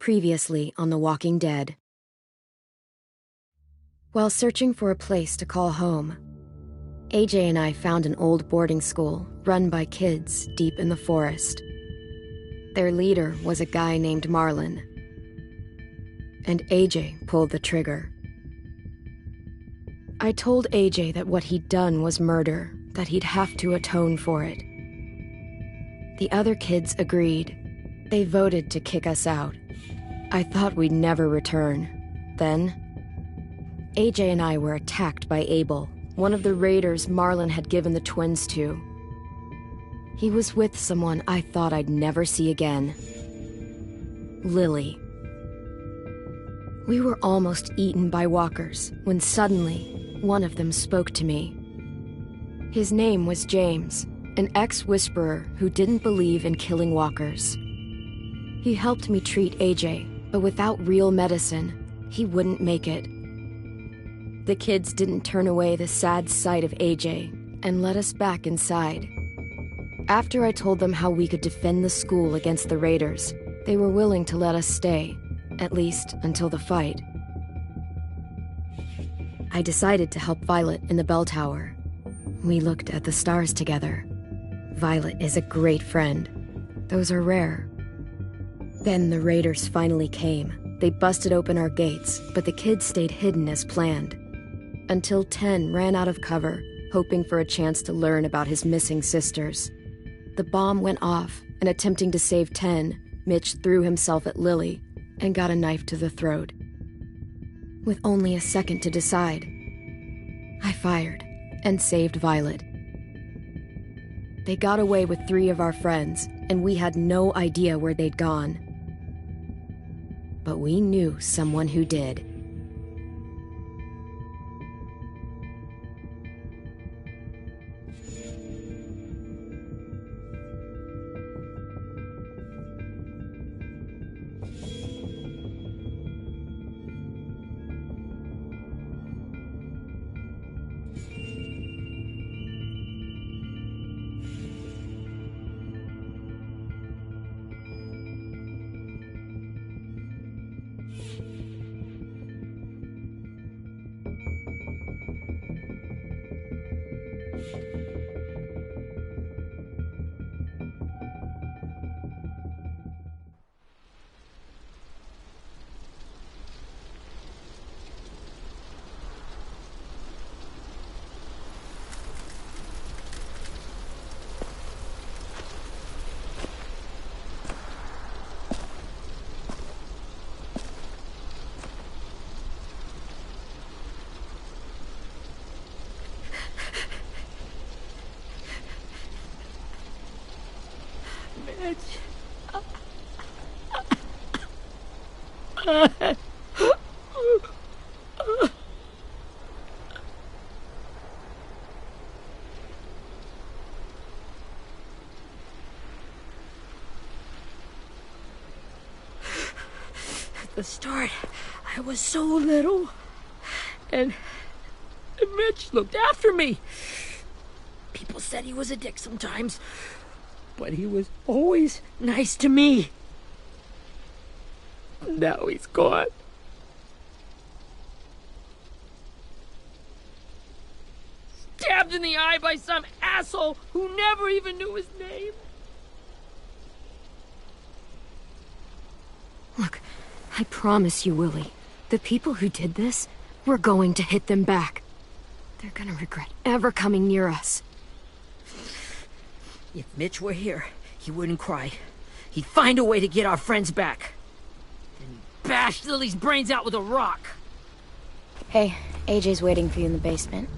Previously on The Walking Dead. While searching for a place to call home, AJ and I found an old boarding school run by kids deep in the forest. Their leader was a guy named Marlon, and AJ pulled the trigger. I told AJ that what he'd done was murder, that he'd have to atone for it. The other kids agreed. They voted to kick us out. I thought we'd never return. Then, AJ and I were attacked by Abel, one of the raiders Marlon had given the twins to. He was with someone I thought I'd never see again. Lily. We were almost eaten by walkers when suddenly one of them spoke to me. His name was James, an ex-whisperer who didn't believe in killing walkers. He helped me treat AJ, but without real medicine, he wouldn't make it. The kids didn't turn away the sad sight of AJ and let us back inside. After I told them how we could defend the school against the raiders, they were willing to let us stay, at least until the fight. I decided to help Violet in the bell tower. We looked at the stars together. Violet is a great friend. Those are rare. Then the raiders finally came. They busted open our gates, but the kids stayed hidden as planned. Until 10 ran out of cover, hoping for a chance to learn about his missing sisters. The bomb went off, and attempting to save 10, Mitch threw himself at Lily and got a knife to the throat. With only a second to decide, I fired and saved Violet. They got away with 3 of our friends, and we had no idea where they'd gone. But we knew someone who did. At the start, I was so little, and Mitch looked after me. People said he was a dick sometimes, but he was always nice to me. Now he's gone. Stabbed in the eye by some asshole who never even knew his name. Look, I promise you, Willie, the people who did this, we're going to hit them back. They're gonna regret ever coming near us. If Mitch were here, he wouldn't cry. He'd find a way to get our friends back. And bash Lily's brains out with a rock. Hey, AJ's waiting for you in the basement.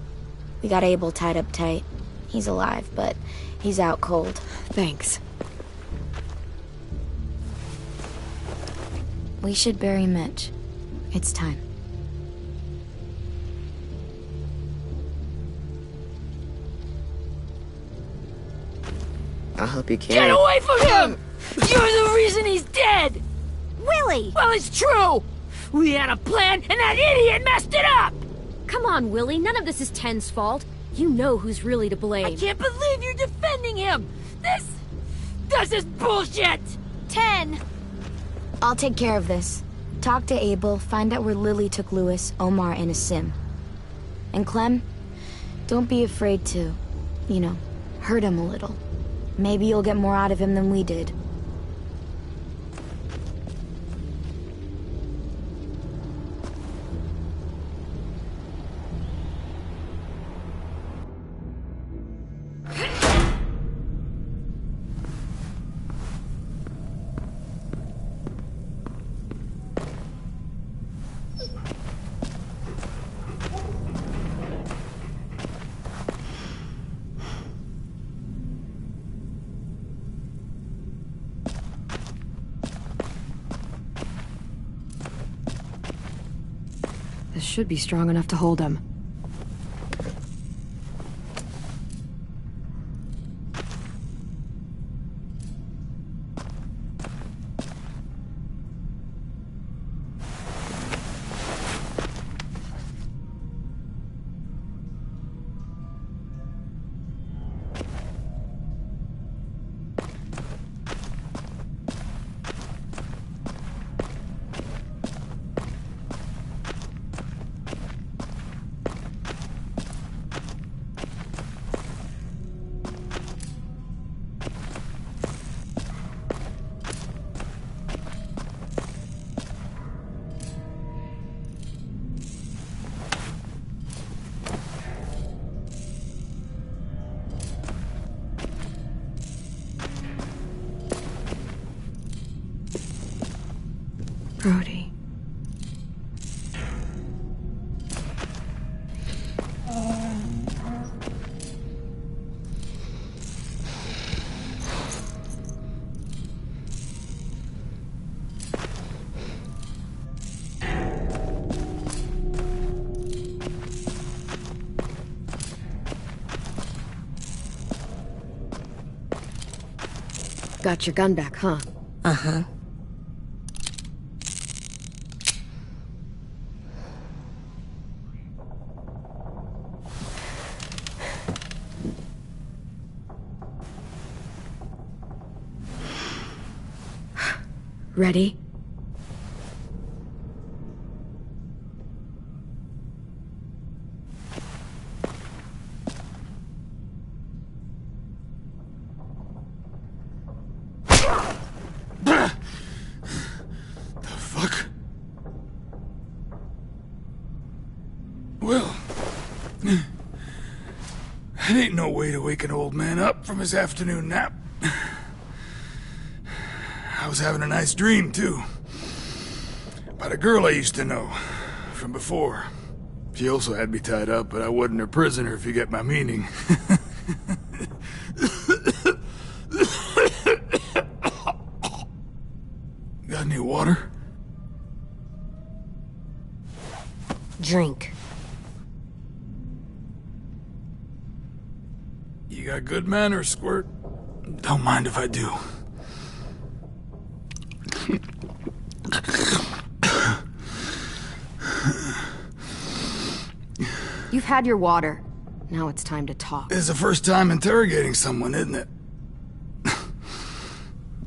We got Abel tied up tight. He's alive, but he's out cold. Thanks. We should bury Mitch. It's time. I'll help you carry. Get away from him! You're the reason he's dead! Willie! Well, it's true! We had a plan, and that idiot messed it up! Come on, Willie, none of this is Ten's fault. You know who's really to blame. I can't believe you're defending him! This is bullshit! 10! I'll take care of this. Talk to Abel, find out where Lily took Lewis, Omar, and a sim. And Clem, don't be afraid to, you know, hurt him a little. Maybe you'll get more out of him than we did. This should be strong enough to hold him. Brody. Got your gun back, huh? Uh-huh. Ready? The fuck? Well, that ain't no way to wake an old man up from his afternoon nap. I was having a nice dream, too. About a girl I used to know from before. She also had me tied up, but I wasn't her prisoner, if you get my meaning. Got any water? Drink. You got good manners, Squirt. Don't mind if I do. You've had your water. Now it's time to talk. It's the first time interrogating someone, isn't it?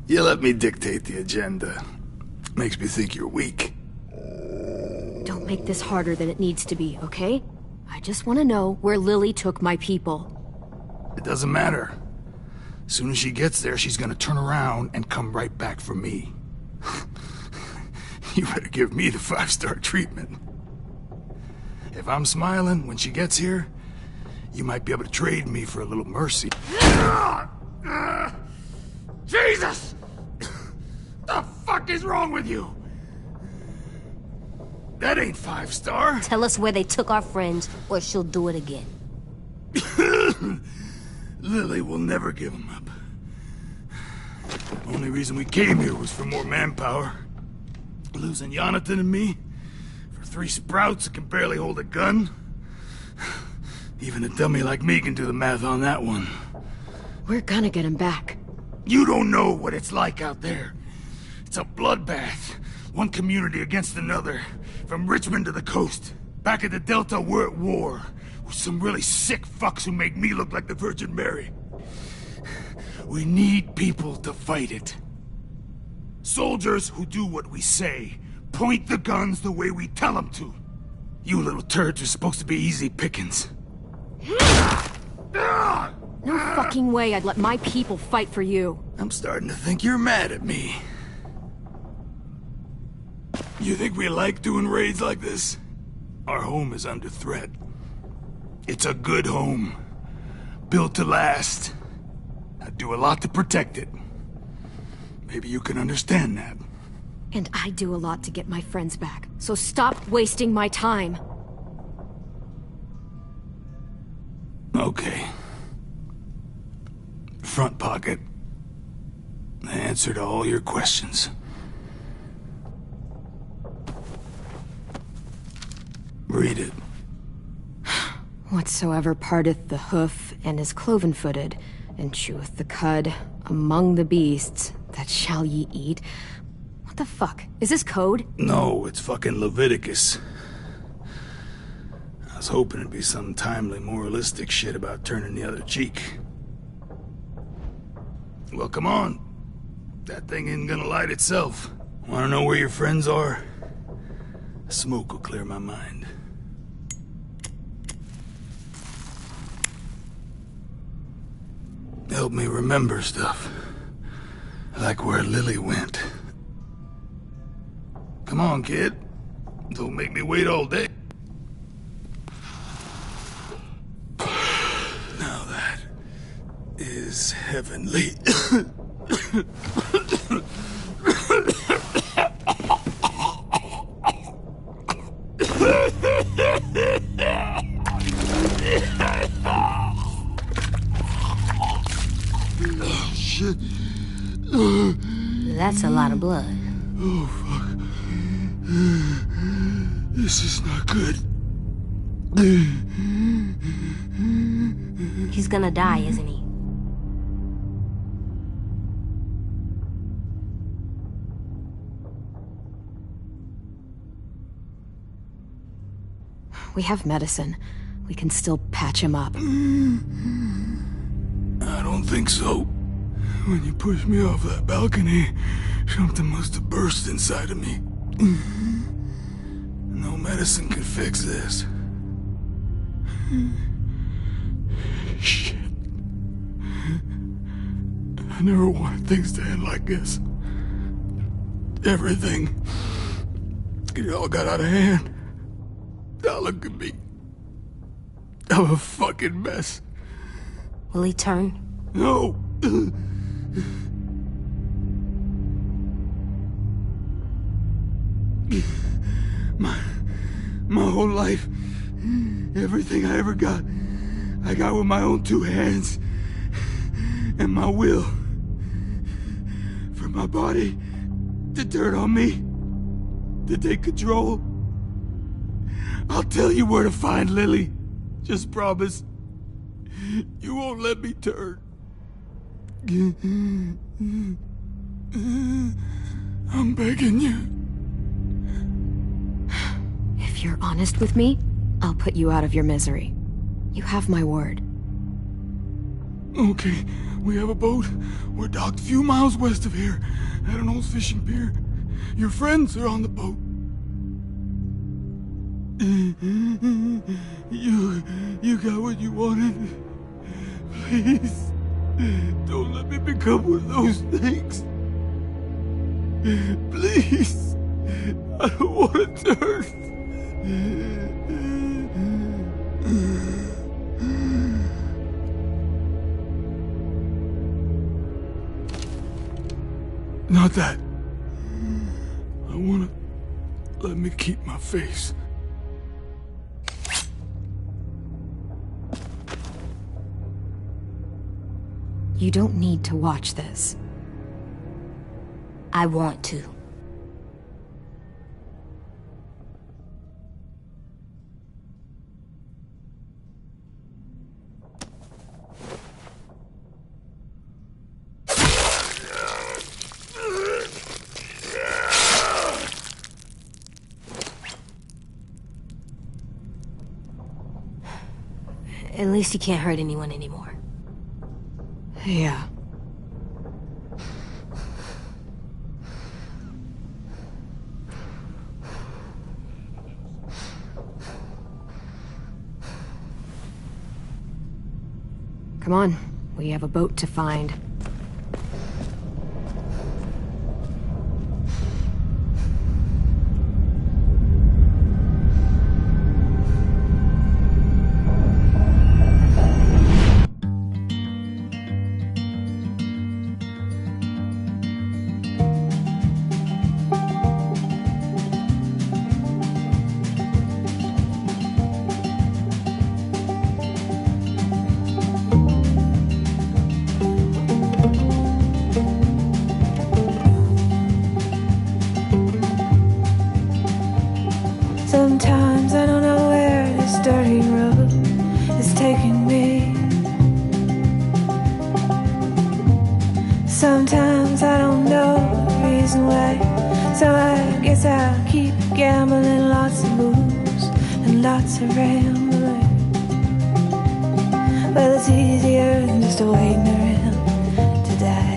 You let me dictate the agenda. Makes me think you're weak. Don't make this harder than it needs to be, okay? I just want to know where Lily took my people. It doesn't matter. As soon as she gets there, she's gonna turn around and come right back for me. You better give me the 5-star treatment. If I'm smiling when she gets here, you might be able to trade me for a little mercy. Jesus! The fuck is wrong with you? That ain't 5-star. Tell us where they took our friends, or she'll do it again. Lily will never give them up. Only reason we came here was for more manpower. Losing Jonathan and me for 3 sprouts that can barely hold a gun. Even a dummy like me can do the math on that one. We're gonna get him back. You don't know what it's like out there. It's a bloodbath. One community against another. From Richmond to the coast. Back at the Delta, we're at war. With some really sick fucks who make me look like the Virgin Mary. We need people to fight it. Soldiers who do what we say. Point the guns the way we tell them to. You little turds are supposed to be easy pickings. No fucking way I'd let my people fight for you. I'm starting to think you're mad at me. You think we like doing raids like this? Our home is under threat. It's a good home. Built to last. I do a lot to protect it. Maybe you can understand that. And I do a lot to get my friends back. So stop wasting my time. Okay. Front pocket. The answer to all your questions. Read it. Whatsoever parteth the hoof and is cloven-footed, and cheweth the cud among the beasts, that shall ye eat. What the fuck? Is this code? No, it's fucking Leviticus. I was hoping it'd be some timely moralistic shit about turning the other cheek. Well, come on. That thing isn't gonna light itself. Wanna know where your friends are? Smoke will clear my mind. Help me remember stuff. Like where Lily went. Come on, kid. Don't make me wait all day. Now that is heavenly. Oh, shit. That's a lot of blood. Oh, fuck. This is not good. He's gonna die, isn't he? We have medicine. We can still patch him up. I don't think so. When you pushed me off that balcony, something must have burst inside of me. No medicine can fix this. Shit. I never wanted things to end like this. Everything. It all got out of hand. Now look at me. I'm a fucking mess. Will he turn? No! My whole life, everything I ever got, I got with my own two hands and my will. For my body to turn on me, to take control. I'll tell you where to find Lily. Just promise. You won't let me turn. I'm begging you. If you're honest with me, I'll put you out of your misery. You have my word. Okay, we have a boat. We're docked a few miles west of here, at an old fishing pier. Your friends are on the boat. You got what you wanted. Please, don't let me become one of those things. Please, I don't want to turn. Not that. I want to let me keep my face. You don't need to watch this. I want to. At least he can't hurt anyone anymore. Yeah. Come on, we have a boat to find. Sometimes I don't know where this dirty road is taking me. Sometimes I don't know the reason why, so I guess I'll keep gambling, lots of moves and lots of rambling. Well, it's easier than just waiting around to die.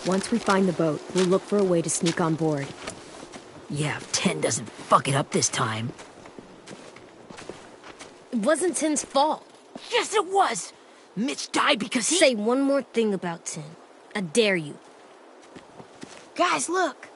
Once we find the boat, we'll look for a way to sneak on board. Yeah, if 10 doesn't fuck it up this time. It wasn't Tin's fault. Yes, it was! Mitch died because he... Say one more thing about Tin. I dare you. Guys, look!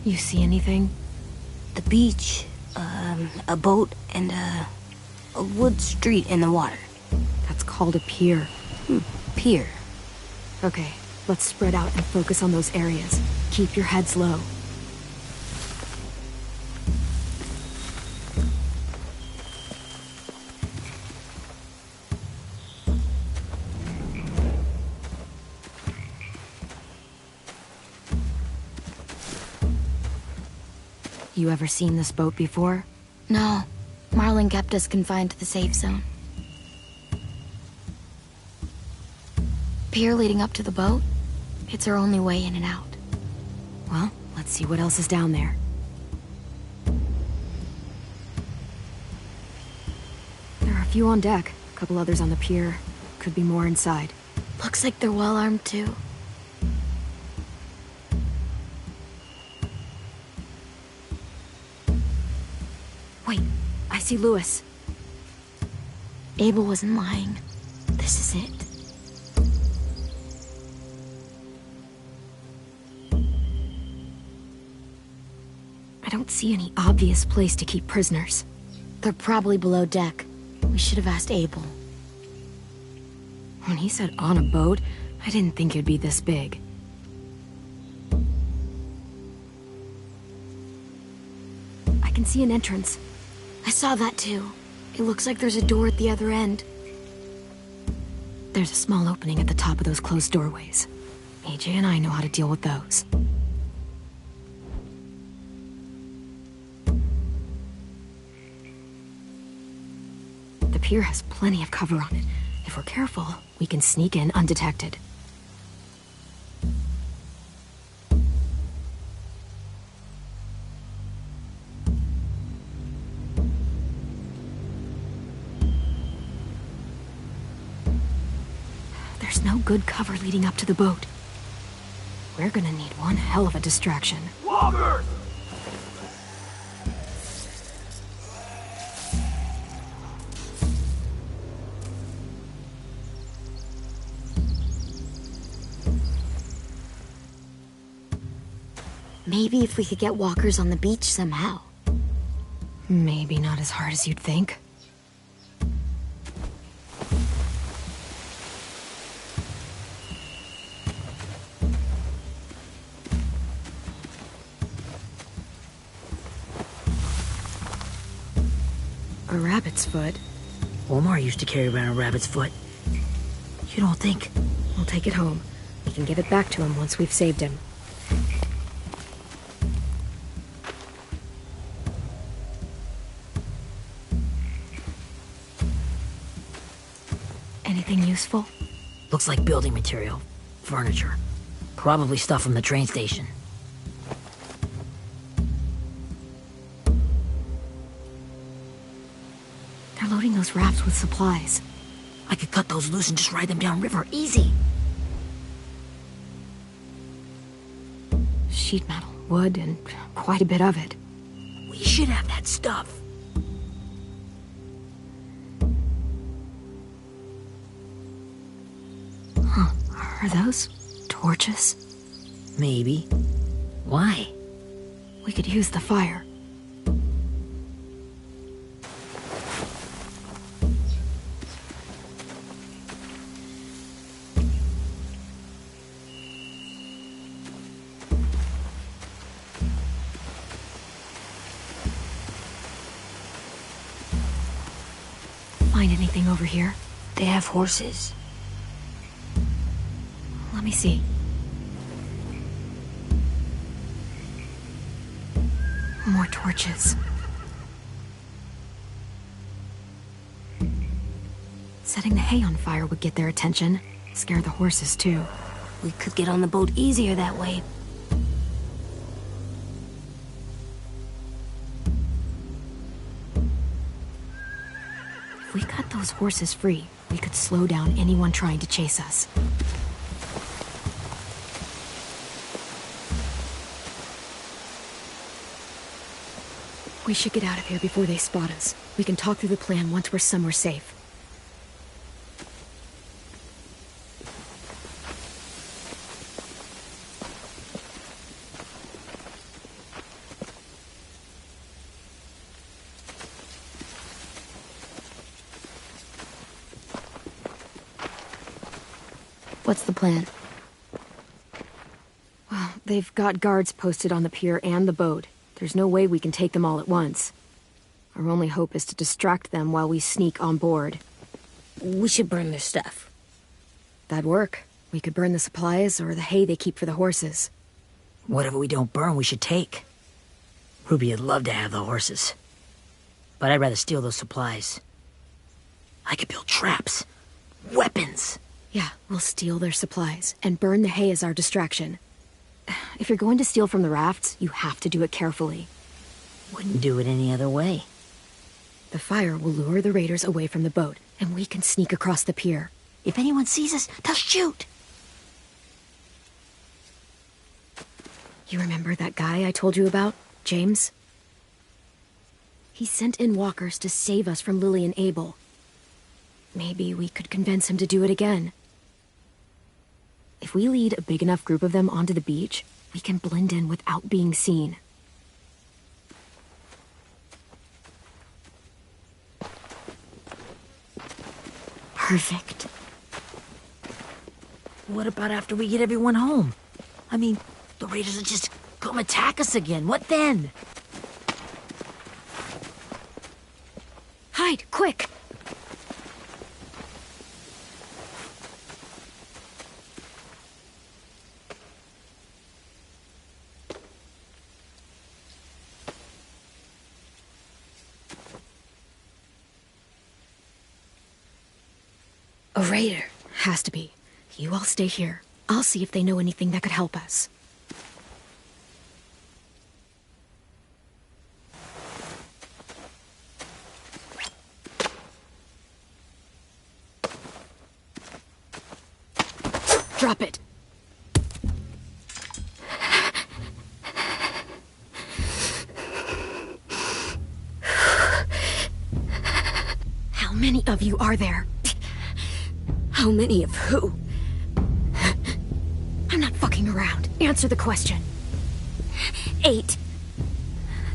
You see anything? The beach, a boat, and a wood street in the water. That's called a pier. Pier. Okay, let's spread out and focus on those areas. Keep your heads low. You ever seen this boat before? No. Marlin kept us confined to the safe zone. Pier leading up to the boat? It's our only way in and out. Well, let's see what else is down there. There are a few on deck, a couple others on the pier. Could be more inside. Looks like they're well armed too. Wait, I see Lewis. Abel wasn't lying. This is it. I don't see any obvious place to keep prisoners. They're probably below deck. We should have asked Abel. When he said on a boat, I didn't think it'd be this big. I can see an entrance. I saw that too. It looks like there's a door at the other end. There's a small opening at the top of those closed doorways. AJ and I know how to deal with those. The pier has plenty of cover on it. If we're careful, we can sneak in undetected. There's no good cover leading up to the boat. We're gonna need one hell of a distraction. Walkers! Maybe if we could get walkers on the beach somehow. Maybe not as hard as you'd think. A rabbit's foot. Omar used to carry around a rabbit's foot. You don't think? We'll take it home. We can give it back to him once we've saved him. Anything useful? Looks like building material. Furniture. Probably stuff from the train station. They're loading those rafts with supplies. I could cut those loose and just ride them downriver. Easy. Sheet metal, wood, and quite a bit of it. We should have that stuff. Huh. Are those torches? Maybe. Why? We could use the fire. Find anything over here? They have horses. Let me see. More torches. Setting the hay on fire would get their attention. Scare the horses, too. We could get on the boat easier that way. If we cut those horses free, we could slow down anyone trying to chase us. We should get out of here before they spot us. We can talk through the plan once we're somewhere safe. What's the plan? Well, they've got guards posted on the pier and the boat. There's no way we can take them all at once. Our only hope is to distract them while we sneak on board. We should burn their stuff. That'd work. We could burn the supplies or the hay they keep for the horses. Whatever we don't burn, we should take. Ruby would love to have the horses. But I'd rather steal those supplies. I could build traps. Weapons. Yeah, we'll steal their supplies and burn the hay as our distraction. If you're going to steal from the rafts, you have to do it carefully. Wouldn't do it any other way. The fire will lure the raiders away from the boat, and we can sneak across the pier. If anyone sees us, they'll shoot. You remember that guy I told you about, James? He sent in walkers to save us from Lily and Abel. Maybe we could convince him to do it again. If we lead a big enough group of them onto the beach, we can blend in without being seen. Perfect. What about after we get everyone home? I mean, the raiders will just come attack us again. What then? Hide, quick! A raider. Has to be. You all stay here. I'll see if they know anything that could help us. Drop it. How many of you are there? How many of who? I'm not fucking around. Answer the question. 8.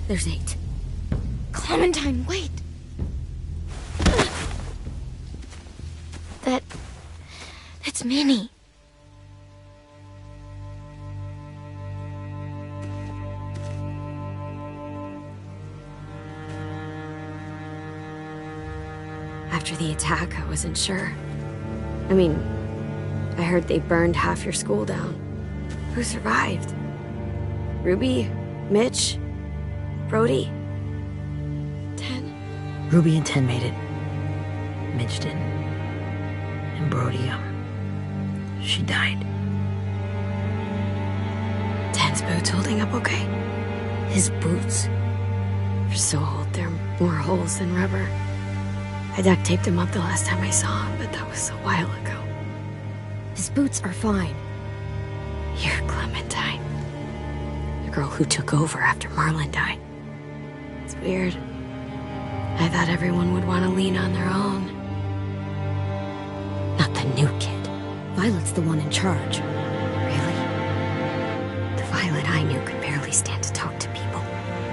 There's 8. Clementine, wait. That's Minnie. After the attack, I wasn't sure. I mean, I heard they burned half your school down. Who survived? Ruby? Mitch? Brody? 10? Ruby and 10 made it. Mitch didn't. And Brody, she died. 10's boots holding up okay? His boots? They're so old, there are more holes than rubber. I duct taped him up the last time I saw him, but that was a while ago. His boots are fine. You're Clementine. The girl who took over after Marlon died. It's weird. I thought everyone would want to lean on their own. Not the new kid. Violet's the one in charge. Really? The Violet I knew could barely stand to talk to people,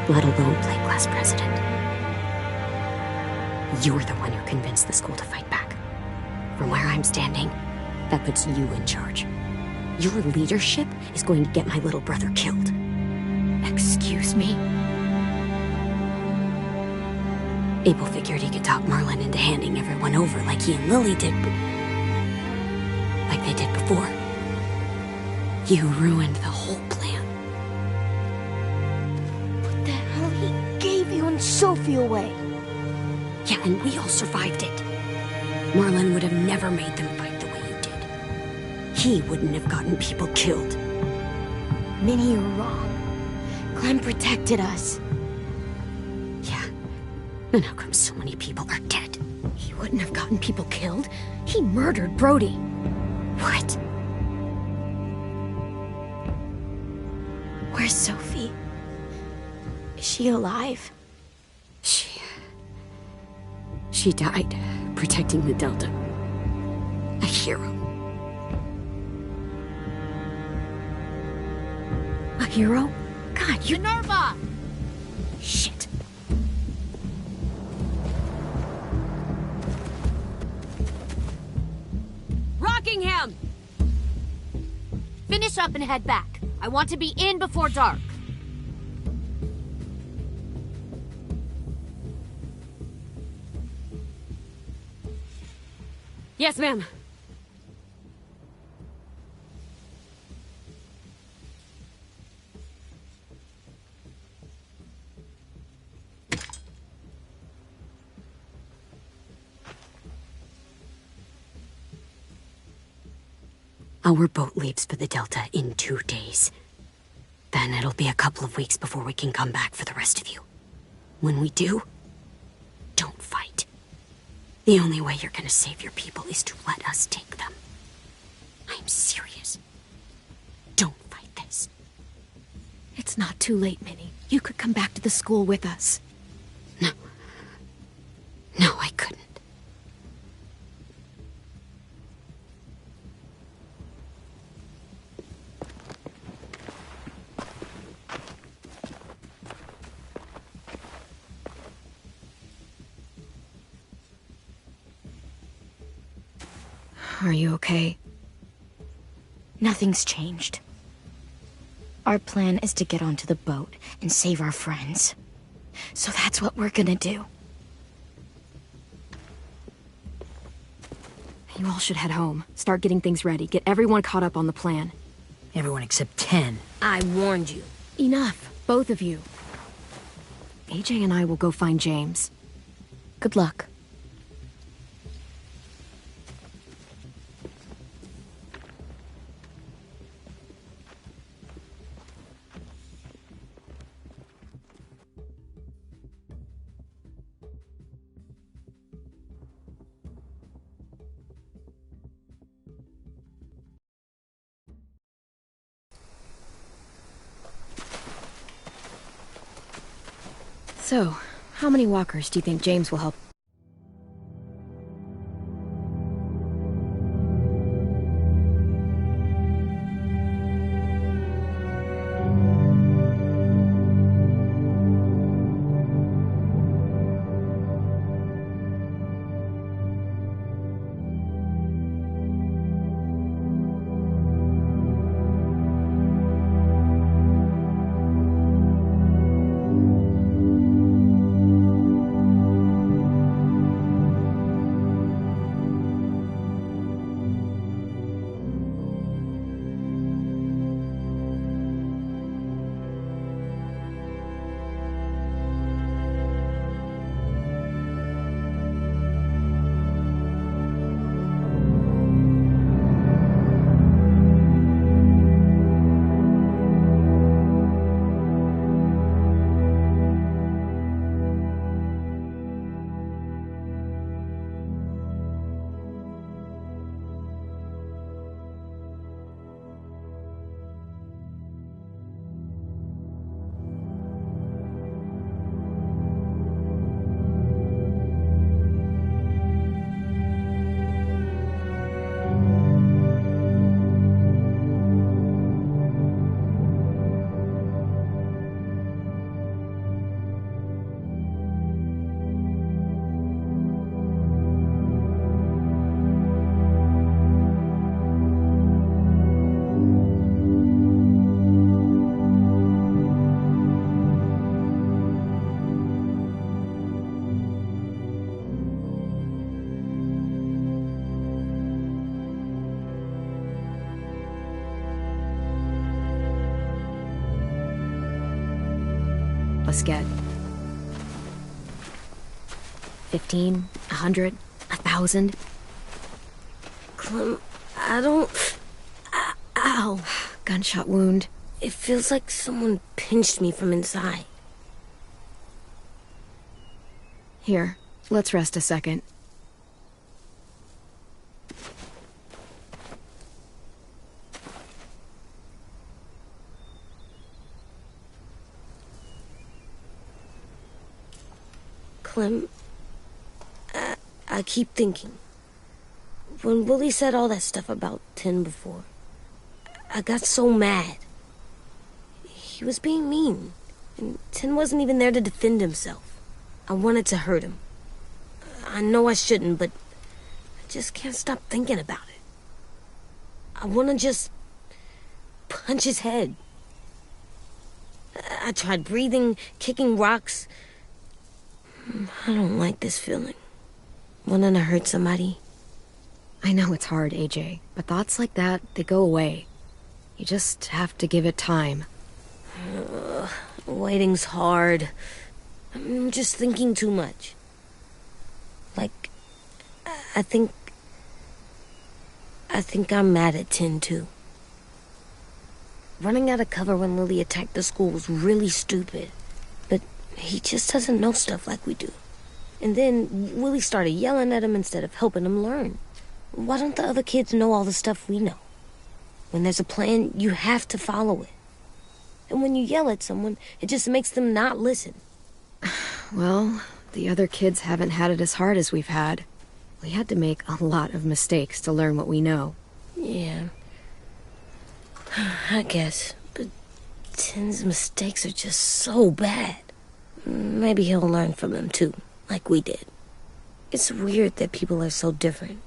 let alone play class president. You're the one who convinced the school to fight back. From where I'm standing, that puts you in charge. Your leadership is going to get my little brother killed. Excuse me? Abel figured he could talk Marlon into handing everyone over like he and Lily did, like they did before. You ruined the whole plan. What the hell? He gave you and Sophie away. Yeah, and we all survived it. Marlon would have never made them fight the way you did. He wouldn't have gotten people killed. Minnie, you're wrong. Clem protected us. Yeah. And how come so many people are dead? He wouldn't have gotten people killed. He murdered Brody. What? Where's Sophie? Is she alive? She died protecting the Delta. A hero. A hero? God, you... Minerva! Shit. Rockingham! Finish up and head back. I want to be in before dark. Yes, ma'am. Our boat leaves for the Delta in 2 days. Then it'll be a couple of weeks before we can come back for the rest of you. When we do, don't fight. The only way you're gonna save your people is to let us take them. I'm serious. Don't fight this. It's not too late, Minnie. You could come back to the school with us. No. No, I couldn't. Are you okay? Nothing's changed. Our plan is to get onto the boat and save our friends. So that's what we're gonna do. You all should head home. Start getting things ready. Get everyone caught up on the plan. Everyone except 10. I warned you. Enough, both of you. AJ and I will go find James. Good luck. So, how many walkers do you think James will help? us get? 15, 100, 1,000? Clem, I don't... Ow. Gunshot wound. It feels like someone pinched me from inside. Here, let's rest a second. Clem, I keep thinking. When Willie said all that stuff about 10 before, I got so mad. He was being mean, and 10 wasn't even there to defend himself. I wanted to hurt him. I know I shouldn't, but I just can't stop thinking about it. I want to just punch his head. I tried breathing, kicking rocks. I don't like this feeling. Wanting to hurt somebody. I know it's hard, AJ, but thoughts like that, they go away. You just have to give it time. Waiting's hard. I'm just thinking too much. Like, I think I'm mad at 10 too. Running out of cover when Lily attacked the school was really stupid. But he just doesn't know stuff like we do. And then Willie started yelling at him instead of helping him learn. Why don't the other kids know all the stuff we know? When there's a plan, you have to follow it. And when you yell at someone, it just makes them not listen. Well, the other kids haven't had it as hard as we've had. We had to make a lot of mistakes to learn what we know. Yeah. I guess. But 10's mistakes are just so bad. Maybe he'll learn from them too, like we did. It's weird that people are so different.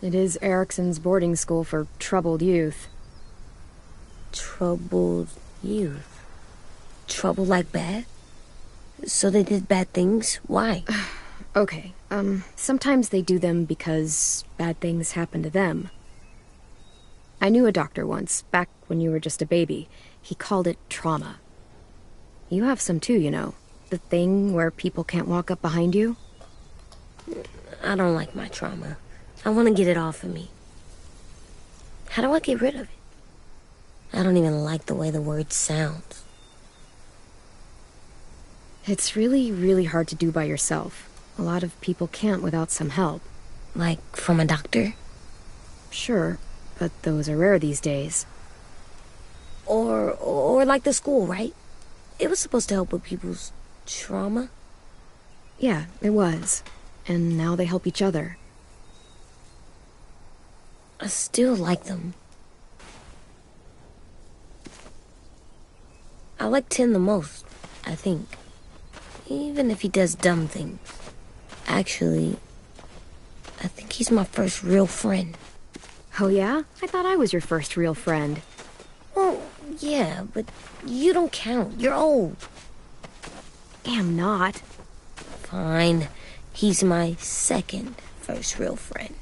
It is Erickson's boarding school for troubled youth. Troubled youth? Trouble like bad? So they did bad things? Why? Okay, sometimes they do them because bad things happen to them. I knew a doctor once, back when you were just a baby. He called it trauma. You have some too, you know. The thing where people can't walk up behind you. I don't like my trauma. I want to get it off of me. How do I get rid of it? I don't even like the way the word sounds. It's really, really hard to do by yourself. A lot of people can't without some help. Like from a doctor? Sure, but those are rare these days. Or like the school, right? It was supposed to help with people's trauma. Yeah, it was. And now they help each other. I still like them. I like 10 the most, I think. Even if he does dumb things. Actually, I think he's my first real friend. Oh yeah? I thought I was your first real friend. Well, yeah, but you don't count. You're old. I'm not. Fine. He's my second first real friend.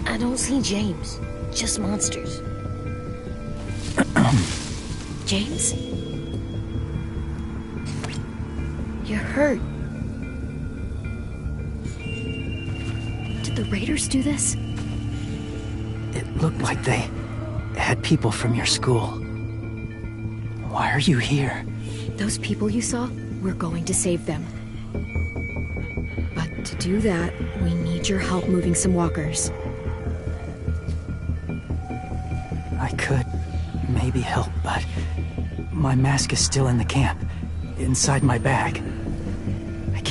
I don't see James, just monsters. James? You're hurt. Did the raiders do this? It looked like they had people from your school. Why are you here? Those people you saw, we're going to save them. But to do that, we need your help moving some walkers. I could maybe help, but my mask is still in the camp, inside my bag.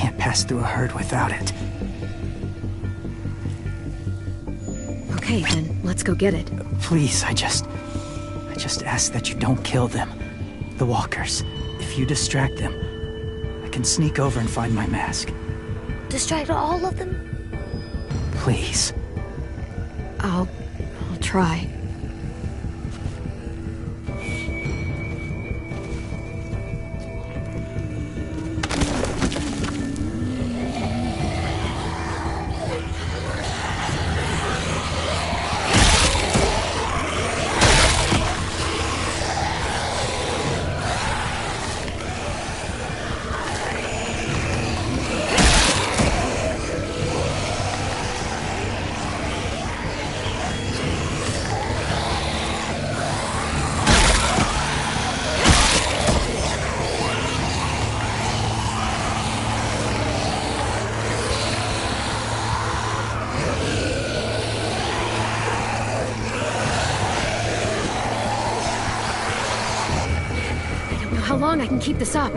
can't pass through a herd without it. Okay, then let's go get it. Please, I just ask that you don't kill them. The walkers. If you distract them, I can sneak over and find my mask. Distract all of them? Please. I'll try. How long I can keep this up?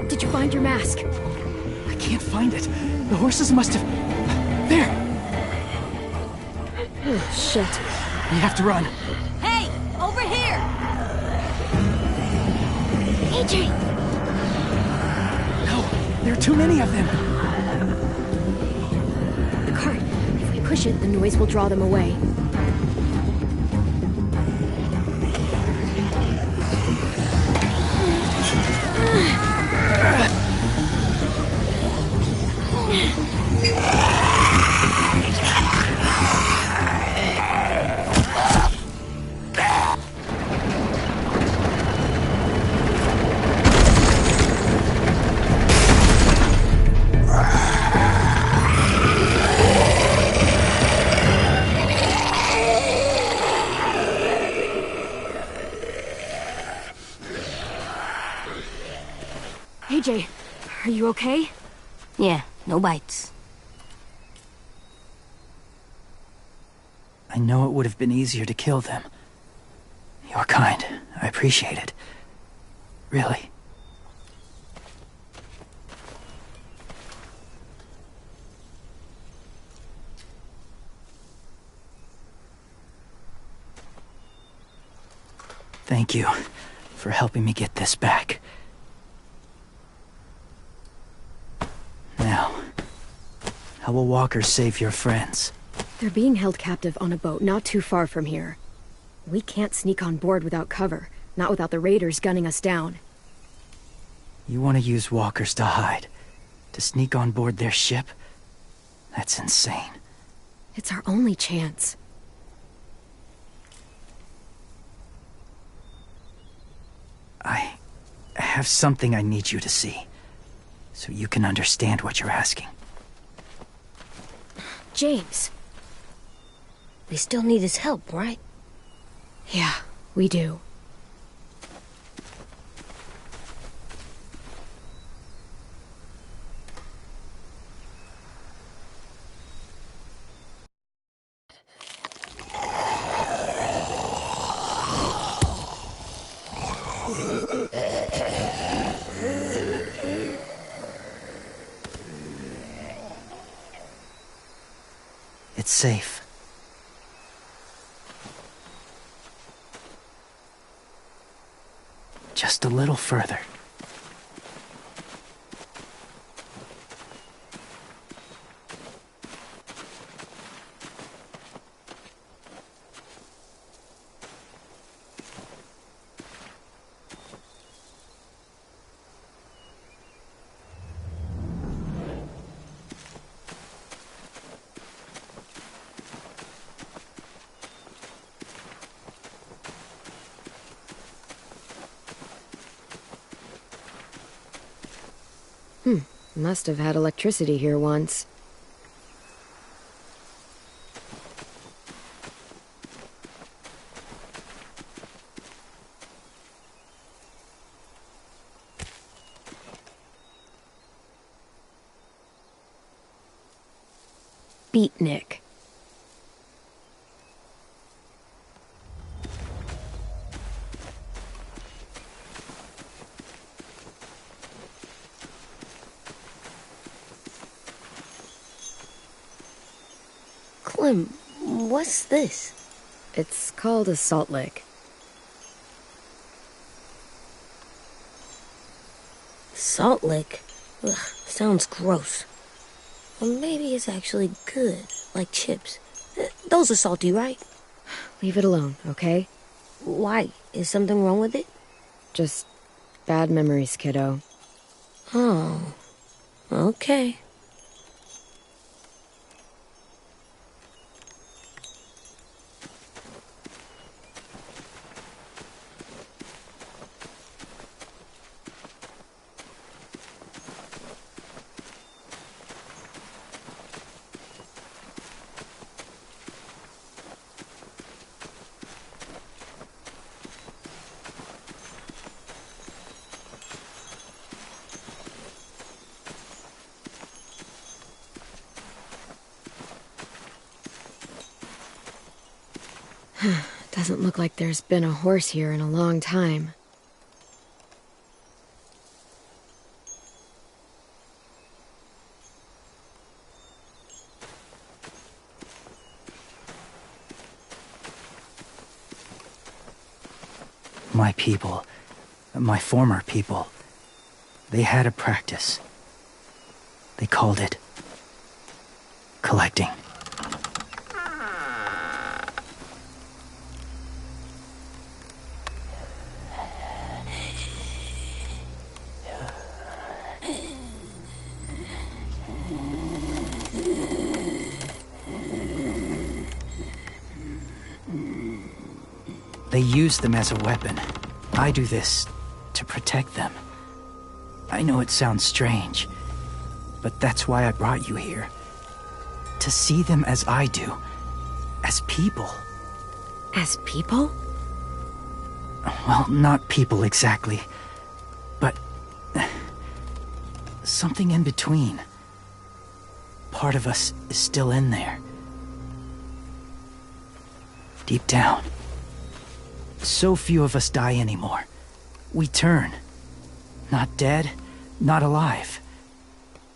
Did you find your mask? I can't find it. The horses must have... There! Oh, shit. We have to run. Hey! Over here! AJ! No, there are too many of them. The cart. If we push it, the noise will draw them away. AJ, are you okay? Yeah, no bites. I know it would have been easier to kill them. You're kind. I appreciate it. Really. Thank you for helping me get this back. Now, how will walkers save your friends? They're being held captive on a boat not too far from here. We can't sneak on board without cover, not without the raiders gunning us down. You want to use walkers to hide? To sneak on board their ship? That's insane. It's our only chance. I have something I need you to see, so you can understand what you're asking. James. We still need his help, right? Yeah, we do. It's safe. Just a little further. Must have had electricity here once. Beatnik. Clem, what's this? It's called a salt lick. Salt lick? Ugh, sounds gross. Or maybe it's actually good, like chips. Those are salty, right? Leave it alone, okay? Why? Is something wrong with it? Just bad memories, kiddo. Oh, okay. Doesn't look like there's been a horse here in a long time. My people, my former people, they had a practice. They called it collecting. They use them as a weapon. I do this to protect them. I know it sounds strange, but that's why I brought you here. To see them as I do. As people. As people? Well, not people exactly, but something in between. Part of us is still in there. Deep down. So few of us die anymore. We turn. Not dead, not alive.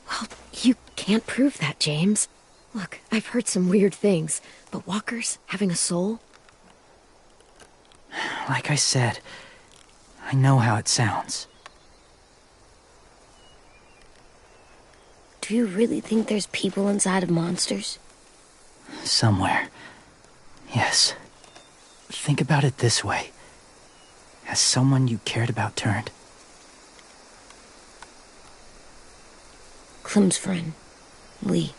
Well, you can't prove that, James. Look, I've heard some weird things, but walkers having a soul? Like I said, I know how it sounds. Do you really think there's people inside of monsters? Somewhere. Yes. Think about it this way. Has someone you cared about turned? Clem's friend, Lee.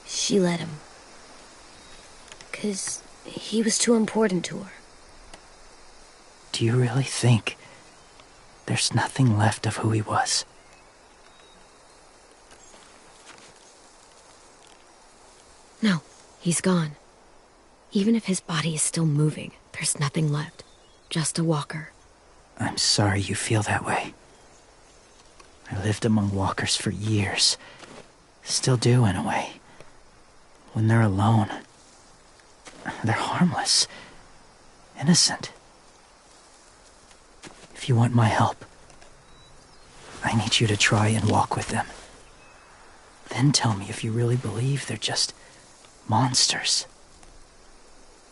She let him. 'Cause he was too important to her. Do you really think there's nothing left of who he was? No, he's gone. Even if his body is still moving, there's nothing left. Just a walker. I'm sorry you feel that way. I lived among walkers for years. Still do, in a way. When they're alone, they're harmless. Innocent. If you want my help, I need you to try and walk with them. Then tell me if you really believe they're just monsters.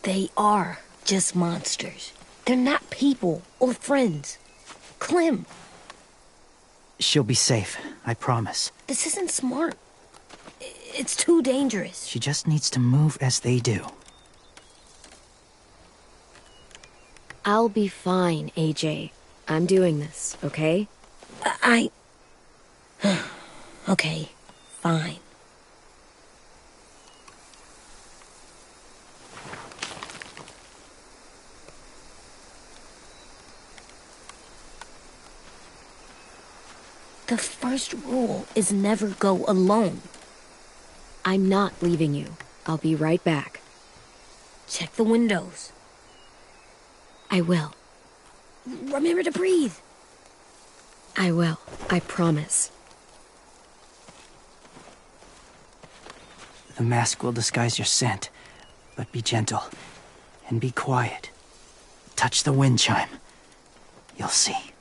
They are just monsters. They're not people or friends. Clem. She'll be safe, I promise. This isn't smart. It's too dangerous. She just needs to move as they do. I'll be fine, AJ. I'm doing this, okay? Okay, fine. The first rule is never go alone. I'm not leaving you. I'll be right back. Check the windows. I will. Remember to breathe. I will. I promise. The mask will disguise your scent, but be gentle and be quiet. Touch the wind chime. You'll see.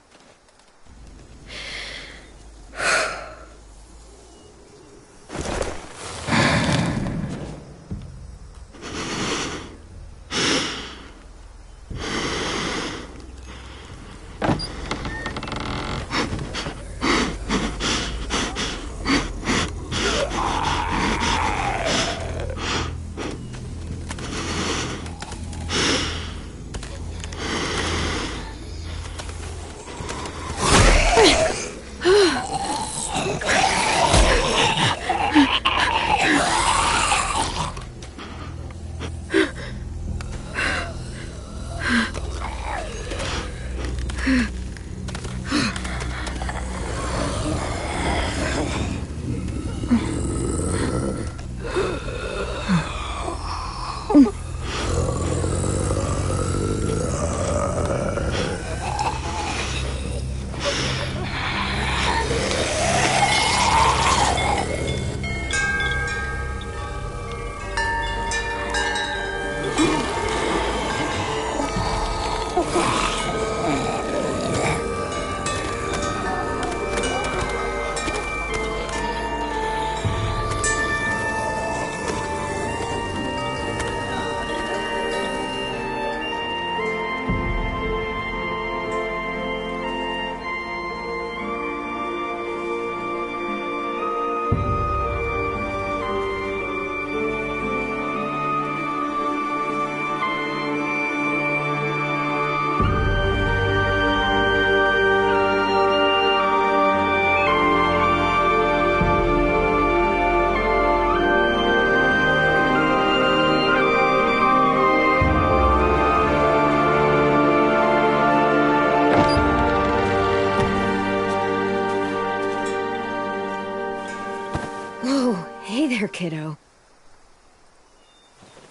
Whoa, hey there, kiddo.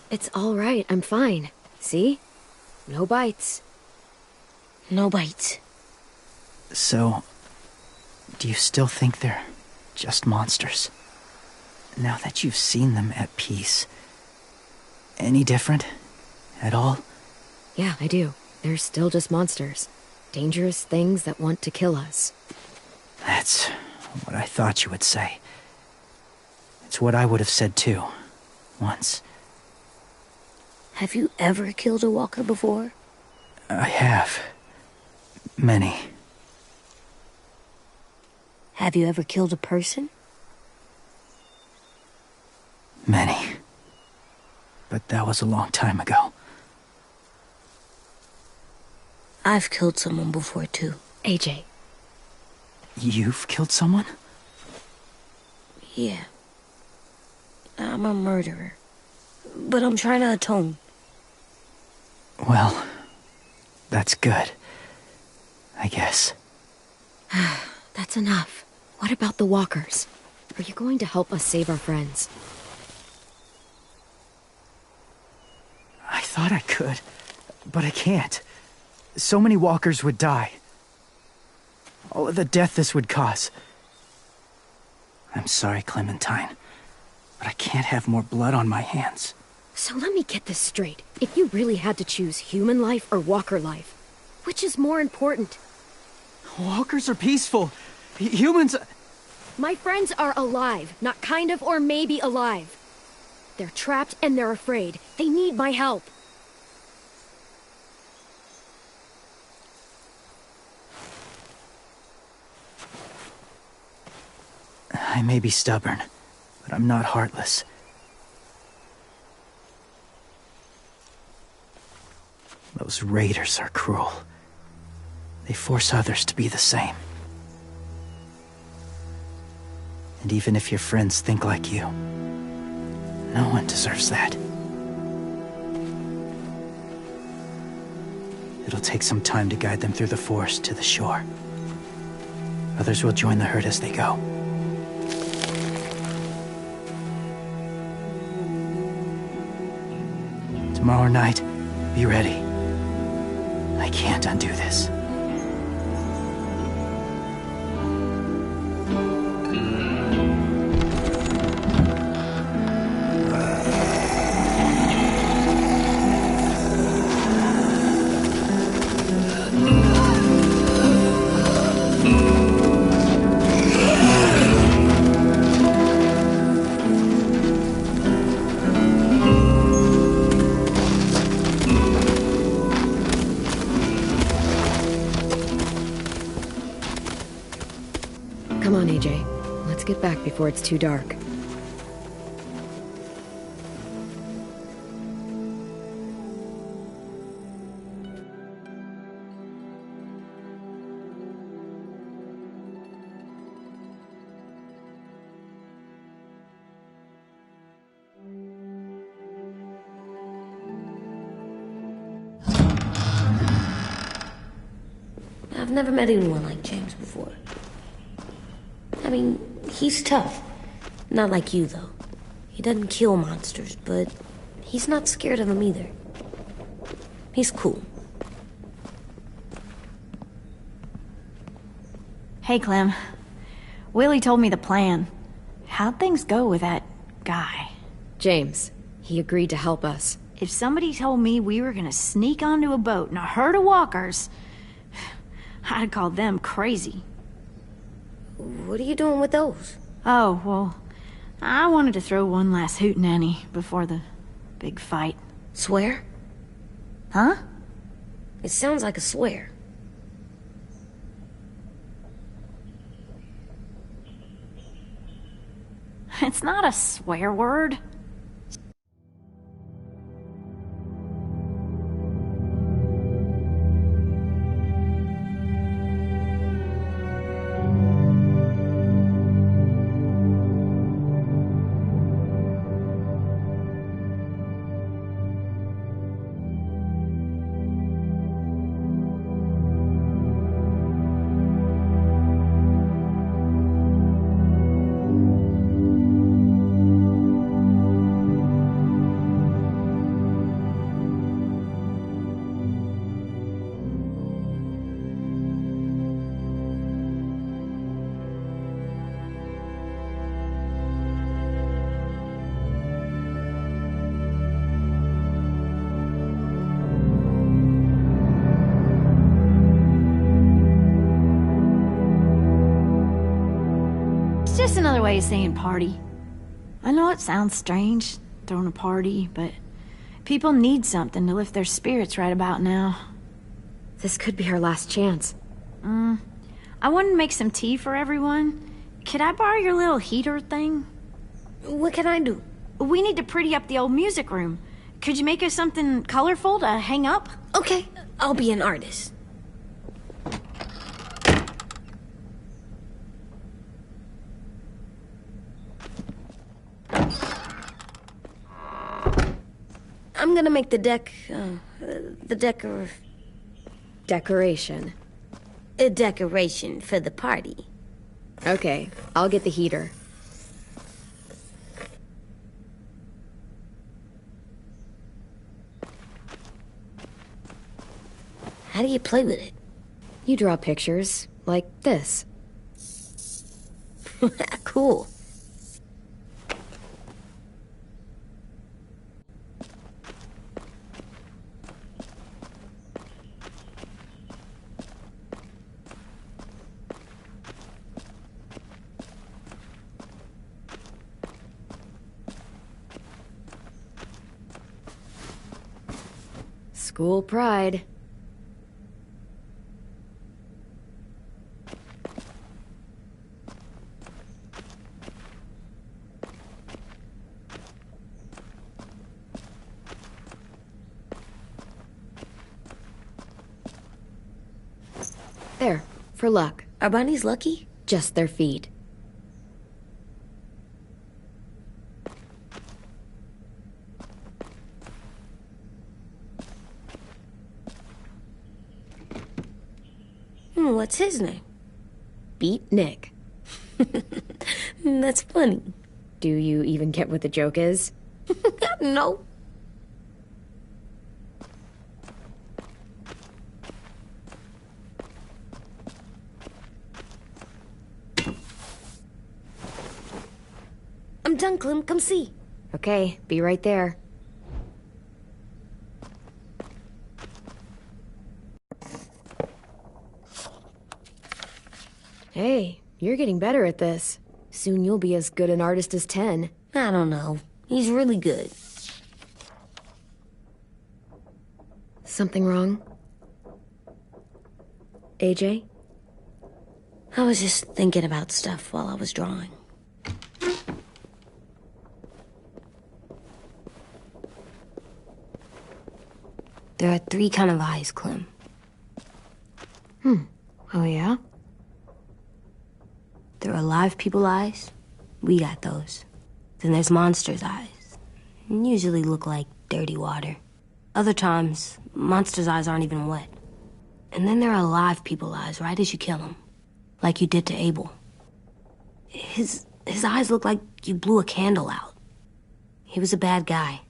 It's all right, I'm fine. See? No bites. No bites. So, do you still think they're just monsters? Now that you've seen them at peace, any different? At all? Yeah, I do. They're still just monsters. Dangerous things that want to kill us. That's what I thought you would say. It's what I would have said too, once. Have you ever killed a walker before? I have. Many. Have you ever killed a person? Many. But that was a long time ago. I've killed someone before too. AJ. You've killed someone? Yeah. I'm a murderer. But I'm trying to atone. Well, that's good. I guess. That's enough. What about the walkers? Are you going to help us save our friends? I thought I could, but I can't. So many walkers would die. All of the death this would cause. I'm sorry, Clementine, but I can't have more blood on my hands. So let me get this straight. If you really had to choose human life or walker life, which is more important? Walkers are peaceful. Humans... My friends are alive, not kind of or maybe alive. They're trapped and they're afraid. They need my help. I may be stubborn, but I'm not heartless. Those raiders are cruel. They force others to be the same. And even if your friends think like you, no one deserves that. It'll take some time to guide them through the forest to the shore. Others will join the herd as they go. Tomorrow night, be ready. I can't undo this. Come on, AJ. Let's get back before it's too dark. I've never met anyone like James before. I mean, he's tough. Not like you, though. He doesn't kill monsters, but he's not scared of them either. He's cool. Hey, Clem. Willie told me the plan. How'd things go with that guy? James, he agreed to help us. If somebody told me we were gonna sneak onto a boat in a herd of walkers, I'd call them crazy. What are you doing with those? Oh, well, I wanted to throw one last hootenanny before the big fight. Swear? Huh? It sounds like a swear. It's not a swear word. It's just another way of saying party. I know it sounds strange, throwing a party, but people need something to lift their spirits right about now. This could be our last chance. I wanted to make some tea for everyone. Could I borrow your little heater thing? What can I do? We need to pretty up the old music room. Could you make us something colorful to hang up? Okay, I'll be an artist. I'm gonna make the Decoration. a decoration for the party. Okay, I'll get the heater. How do you play with it? You draw pictures, like this. Cool. School pride. There, for luck. Are bunnies lucky? Just their feet. What's his name? Beat Nick. That's funny. Do you even get what the joke is? No. I'm done, Clem. Come see. Okay, be right there. Hey, you're getting better at this. Soon you'll be as good an artist as 10. I don't know. He's really good. Something wrong? AJ? I was just thinking about stuff while I was drawing. There are 3 kind of eyes, Clem. Oh yeah? There are live people eyes. We got those. Then there's monsters' eyes. Usually look like dirty water. Other times, monsters' eyes aren't even wet. And then there are alive people lives right as you kill them. Like you did to Abel. His eyes look like you blew a candle out. He was a bad guy.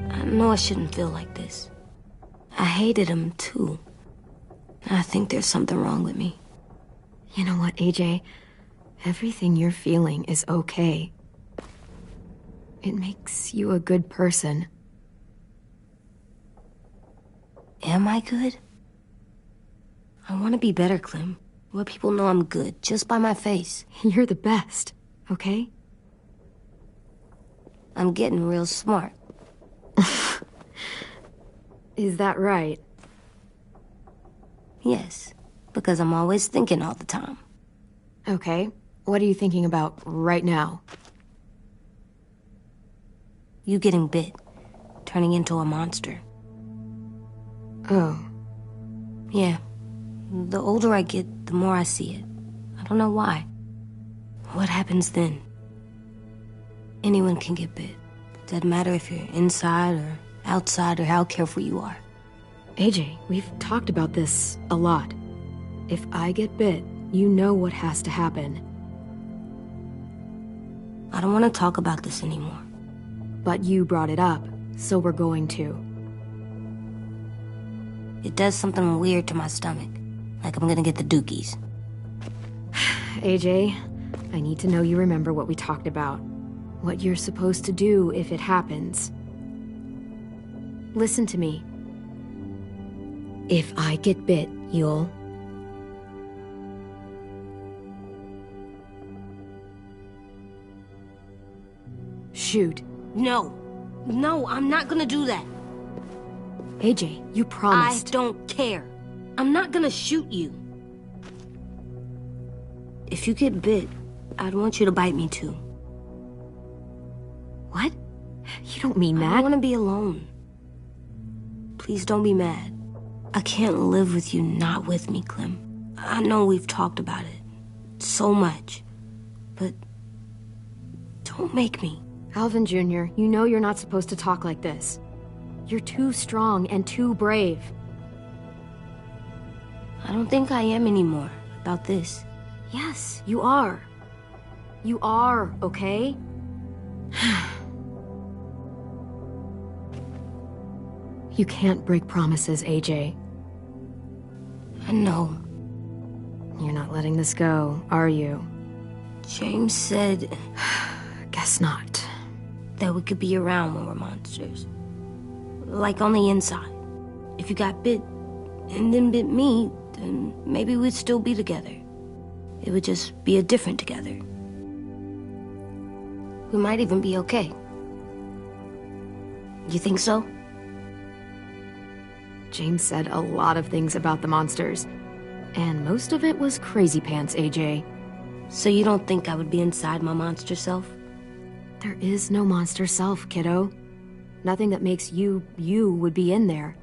I know I shouldn't feel like this. I hated him, too. I think there's something wrong with me. You know what, AJ? Everything you're feeling is okay. It makes you a good person. Am I good? I want to be better, Clem. Let people know I'm good, just by my face. You're the best, okay? I'm getting real smart. Is that right? Yes, because I'm always thinking all the time. Okay, what are you thinking about right now? You getting bit, turning into a monster. Oh. Yeah. The older I get, the more I see it. I don't know why. What happens then? Anyone can get bit. Doesn't matter if you're inside or outside or how careful you are. AJ, we've talked about this a lot. If I get bit, you know what has to happen. I don't want to talk about this anymore. But you brought it up, so we're going to. It does something weird to my stomach. Like I'm gonna get the dookies. AJ, I need to know you remember what we talked about. What you're supposed to do if it happens. Listen to me. If I get bit, you'll... shoot. No. No, I'm not gonna do that. AJ, you promised. I don't care. I'm not gonna shoot you. If you get bit, I'd want you to bite me too. What? You don't mean that. I want to be alone. Please don't be mad. I can't live with you not with me, Clem. I know we've talked about it so much, but don't make me. Alvin Jr., you know you're not supposed to talk like this. You're too strong and too brave. I don't think I am anymore about this. Yes, you are. You are, okay? You can't break promises, AJ. I know. You're not letting this go, are you? James said... Guess not. That we could be around when we're monsters. Like on the inside. If you got bit and then bit me, then maybe we'd still be together. It would just be a different together. We might even be okay. You think so? James said a lot of things about the monsters. And most of it was crazy pants, AJ. So you don't think I would be inside my monster self? There is no monster self, kiddo. Nothing that makes you would be in there.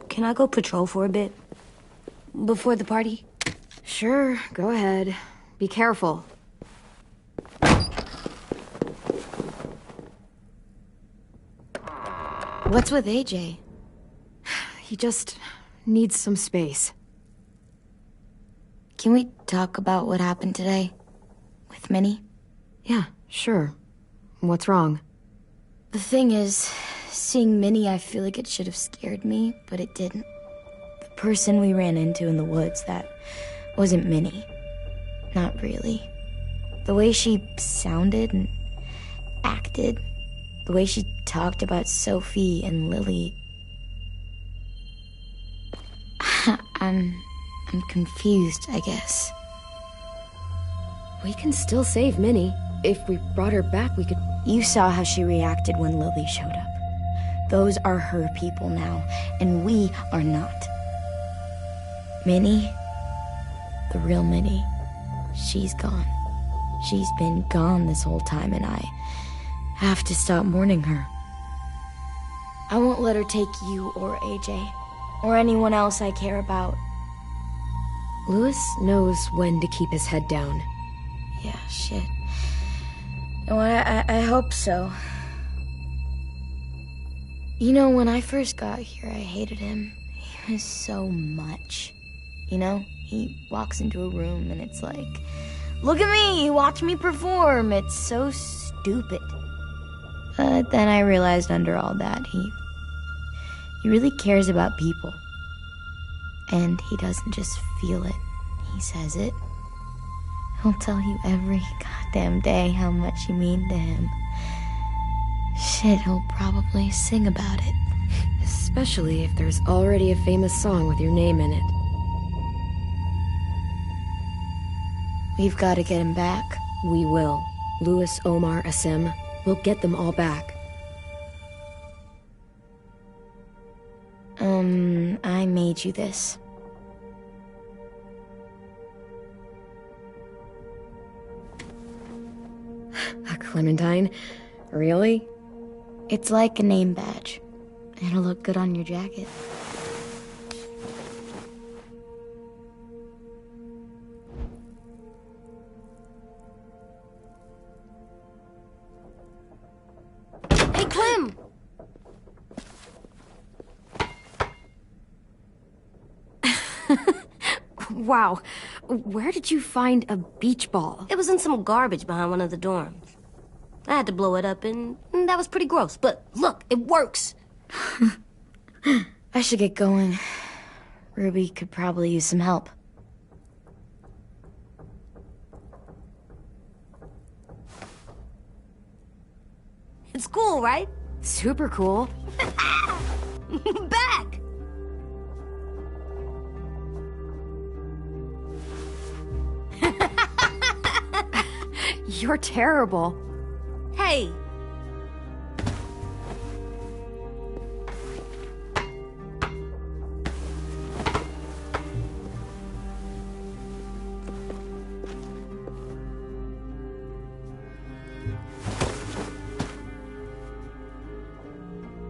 Can I go patrol for a bit? Before the party? Sure, go ahead. Be careful. What's with AJ? He just needs some space. Can we talk about what happened today? With Minnie? Yeah, sure. What's wrong? The thing is, seeing Minnie, I feel like it should have scared me, but it didn't. The person we ran into in the woods, that wasn't Minnie. Not really. The way she sounded and acted, the way she talked about Sophie and Lily... I'm confused, I guess. We can still save Minnie. If we brought her back, we could... You saw how she reacted when Lily showed up. Those are her people now, and we are not. Minnie, the real Minnie, she's gone. She's been gone this whole time, and I have to stop mourning her. I won't let her take you or AJ, or anyone else I care about. Louis knows when to keep his head down. Yeah, shit. Oh, I hope so. You know, when I first got here, I hated him. He was so much. You know, he walks into a room and it's like, look at me, watch me perform. It's so stupid. But then I realized under all that, he really cares about people. And he doesn't just feel it, he says it. He'll tell you every goddamn day how much you mean to him. Shit, he'll probably sing about it. Especially if there's already a famous song with your name in it. We've got to get him back. We will. Louis, Omar, Asim. We'll get them all back. I made you this. A clementine? Really? It's like a name badge. It'll look good on your jacket. Hey, Clem! Wow. Where did you find a beach ball? It was in some garbage behind one of the dorms. I had to blow it up, and that was pretty gross. But look, it works. I should get going. Ruby could probably use some help. It's cool, right? Super cool. Back! You're terrible. Hey!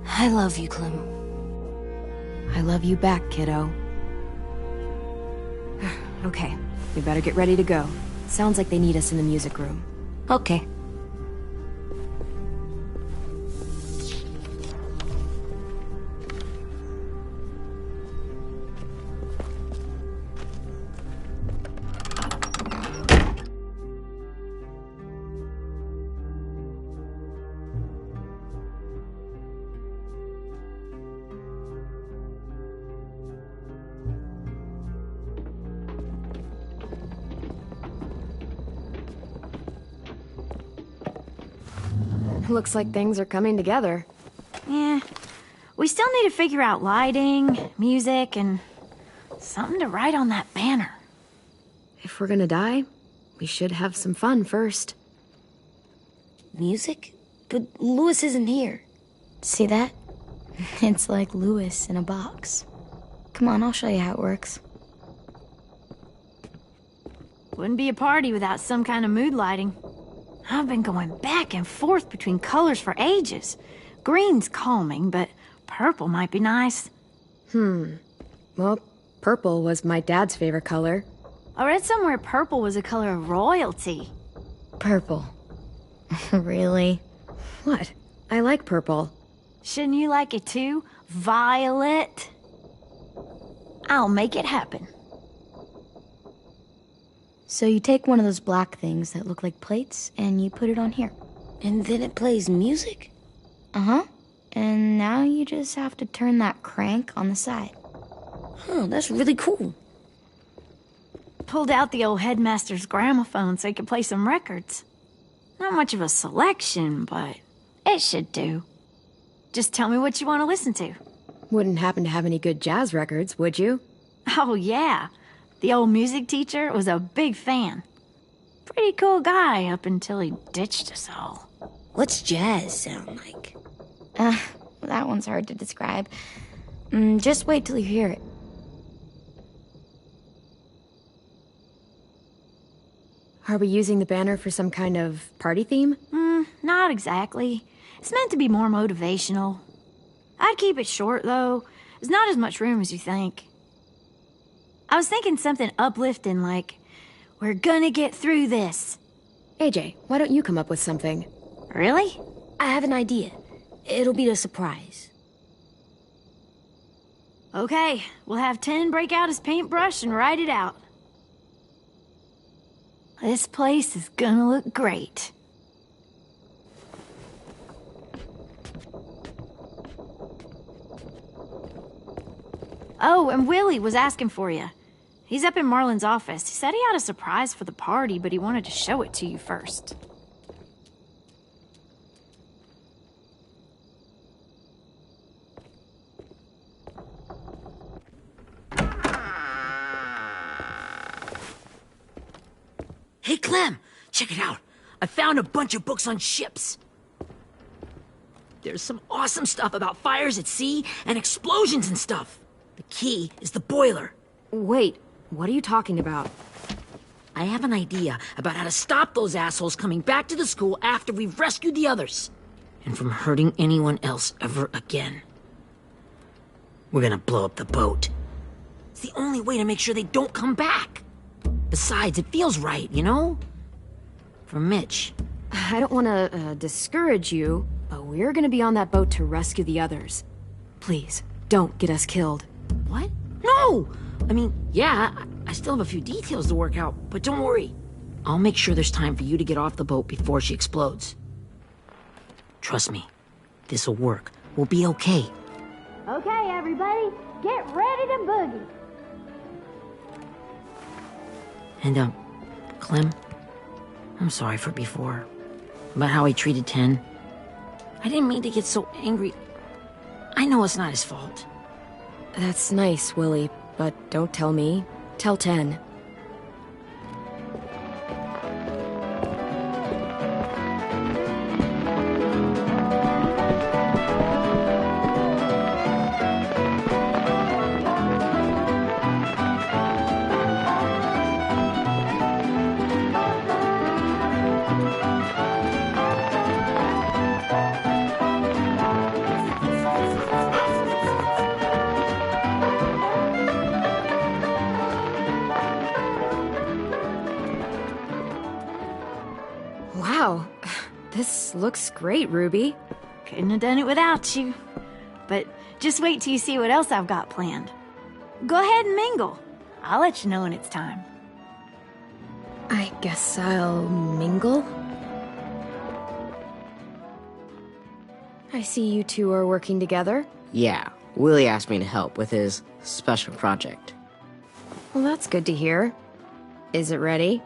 I love you, Clem. I love you back, kiddo. Okay, we better get ready to go. Sounds like they need us in the music room. Okay. Looks like things are coming together. Yeah. We still need to figure out lighting, music, and something to write on that banner. If we're gonna die, we should have some fun first. Music? But Louis isn't here. See that? It's like Louis in a box. Come on, I'll show you how it works. Wouldn't be a party without some kind of mood lighting. I've been going back and forth between colors for ages. Green's calming, but purple might be nice. Well, purple was my dad's favorite color. I read somewhere purple was a color of royalty. Purple. Really? What? I like purple. Shouldn't you like it too? Violet? I'll make it happen. So you take one of those black things that look like plates, and you put it on here. And then it plays music? Uh-huh. And now you just have to turn that crank on the side. Huh, that's really cool. Pulled out the old headmaster's gramophone so he could play some records. Not much of a selection, but it should do. Just tell me what you want to listen to. Wouldn't happen to have any good jazz records, would you? Oh, yeah. The old music teacher was a big fan. Pretty cool guy up until he ditched us all. What's jazz sound like? That one's hard to describe. Just wait till you hear it. Are we using the banner for some kind of party theme? Not exactly. It's meant to be more motivational. I'd keep it short, though. There's not as much room as you think. I was thinking something uplifting like, we're gonna get through this. AJ, why don't you come up with something? Really? I have an idea. It'll be a surprise. Okay, we'll have 10 break out his paintbrush and write it out. This place is gonna look great. Oh, and Willie was asking for you. He's up in Marlin's office. He said he had a surprise for the party, but he wanted to show it to you first. Hey, Clem, check it out. I found a bunch of books on ships. There's some awesome stuff about fires at sea and explosions and stuff. The key is the boiler. Wait, what are you talking about? I have an idea about how to stop those assholes coming back to the school after we've rescued the others. And from hurting anyone else ever again. We're gonna blow up the boat. It's the only way to make sure they don't come back. Besides, it feels right, you know? For Mitch. I don't want to discourage you, but we're gonna be on that boat to rescue the others. Please, don't get us killed. What? No! I mean, yeah, I still have a few details to work out, but don't worry. I'll make sure there's time for you to get off the boat before she explodes. Trust me, this'll work. We'll be okay. Okay, everybody, get ready to boogie. And, Clem, I'm sorry for before. About how he treated Ten. I didn't mean to get so angry. I know it's not his fault. That's nice, Willie, but don't tell me. Tell 10. Wow, this looks great, Ruby. Couldn't have done it without you. But just wait till you see what else I've got planned. Go ahead and mingle. I'll let you know when it's time. I guess I'll mingle? I see you two are working together. Yeah, Willie asked me to help with his special project. Well, that's good to hear. Is it ready?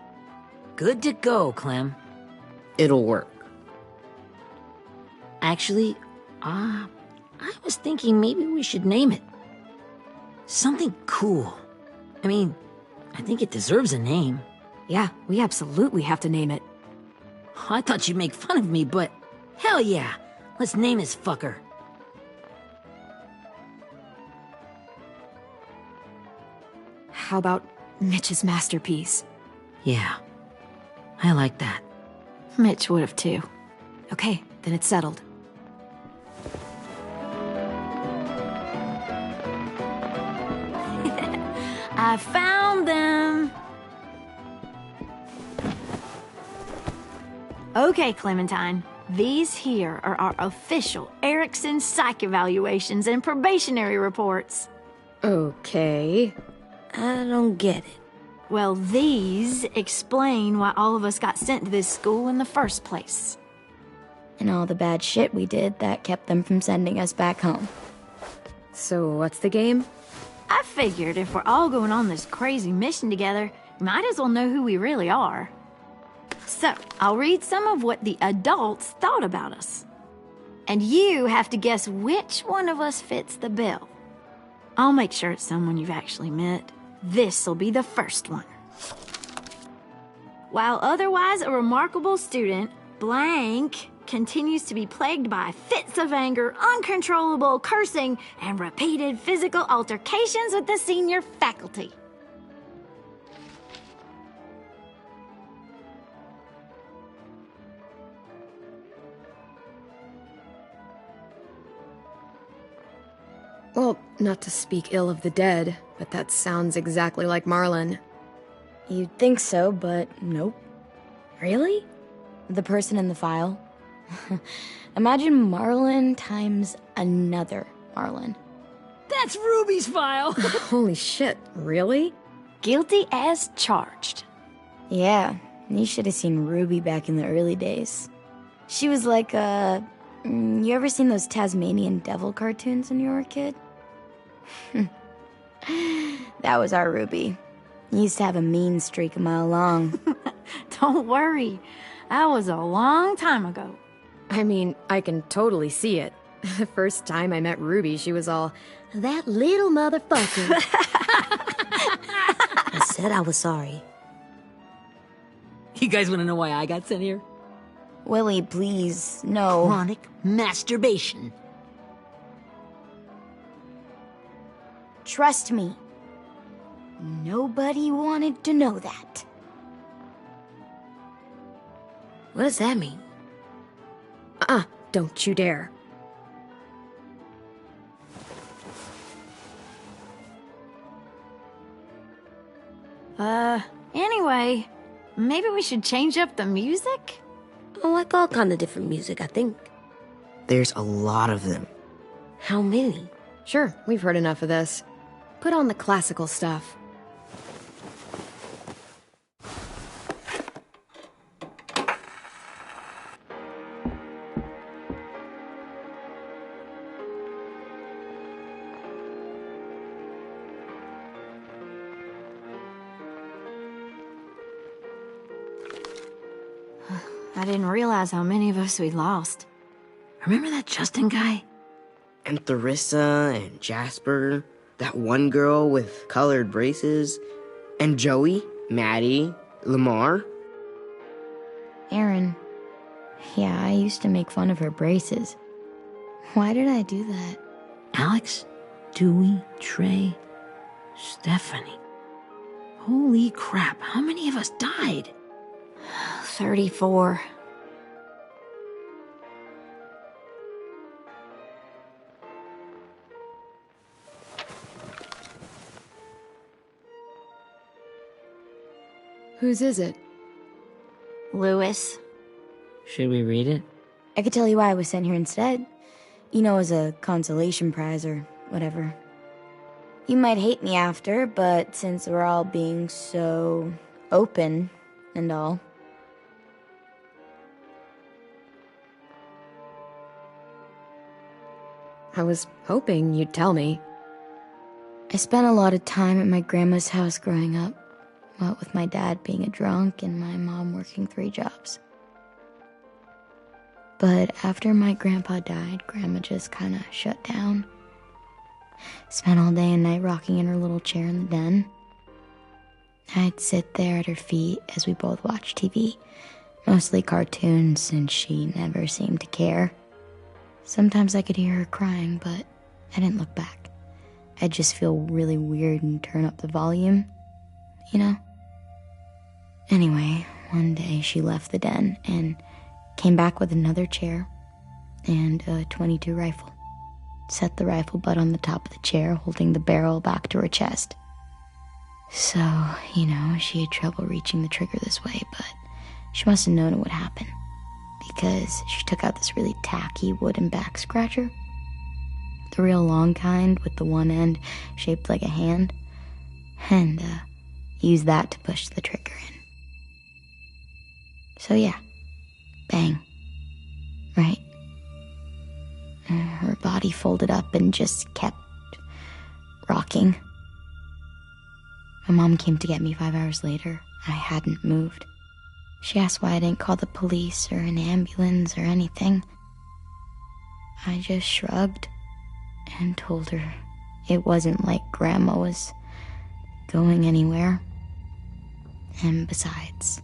Good to go, Clem. It'll work. Actually, I was thinking maybe we should name it. Something cool. I mean, I think it deserves a name. Yeah, we absolutely have to name it. I thought you'd make fun of me, but hell yeah. Let's name this fucker. How about Mitch's masterpiece? Yeah, I like that. Mitch would have too. Okay, then it's settled. I found them! Okay, Clementine. These here are our official Erickson psych evaluations and probationary reports. Okay. I don't get it. Well, these explain why all of us got sent to this school in the first place. And all the bad shit we did that kept them from sending us back home. So what's the game? I figured if we're all going on this crazy mission together, we might as well know who we really are. So, I'll read some of what the adults thought about us. And you have to guess which one of us fits the bill. I'll make sure it's someone you've actually met. This'll be the first one. While otherwise a remarkable student, blank continues to be plagued by fits of anger, uncontrollable cursing, and repeated physical altercations with the senior faculty. Well, not to speak ill of the dead, but that sounds exactly like Marlin. You'd think so, but nope. Really? The person in the file? Imagine Marlin times another Marlin. That's Ruby's file! Holy shit, really? Guilty as charged. Yeah, you should have seen Ruby back in the early days. She was like you ever seen those Tasmanian devil cartoons when you were a kid? That was our Ruby. He used to have a mean streak a mile long. Don't worry. That was a long time ago. I mean, I can totally see it. The first time I met Ruby, she was all, "That little motherfucker." I said I was sorry. You guys want to know why I got sent here? Willie, please, no. Chronic masturbation. Trust me. Nobody wanted to know that. What does that mean? Don't you dare. Anyway, maybe we should change up the music? Oh, I like all kind of different music, I think. There's a lot of them. How many? Sure, we've heard enough of this. Put on the classical stuff. I didn't realize how many of us we lost. Remember that Justin guy? And Theresa and Jasper, that one girl with colored braces, and Joey, Maddie, Lamar. Aaron. Yeah, I used to make fun of her braces. Why did I do that? Alex, Dewey, Trey, Stephanie. Holy crap, how many of us died? 34. Whose is it? Lewis. Should we read it? I could tell you why I was sent here instead. You know, as a consolation prize or whatever. You might hate me after, but since we're all being so open and all. I was hoping you'd tell me. I spent a lot of time at my grandma's house growing up. What with my dad being a drunk and my mom working 3 jobs. But after my grandpa died, Grandma just kind of shut down. Spent all day and night rocking in her little chair in the den. I'd sit there at her feet as we both watched TV. Mostly cartoons, since she never seemed to care. Sometimes I could hear her crying, but I didn't look back. I'd just feel really weird and turn up the volume, you know? Anyway, one day she left the den and came back with another chair and a .22 rifle. Set the rifle butt on the top of the chair, holding the barrel back to her chest. So, you know, she had trouble reaching the trigger this way, but she must have known it would happen, because she took out this really tacky wooden back scratcher. The real long kind with the one end shaped like a hand, and used that to push the trigger in. So yeah, bang, right? Her body folded up and just kept rocking. My mom came to get me 5 hours later. I hadn't moved. She asked why I didn't call the police or an ambulance or anything. I just shrugged and told her it wasn't like Grandma was going anywhere. And besides,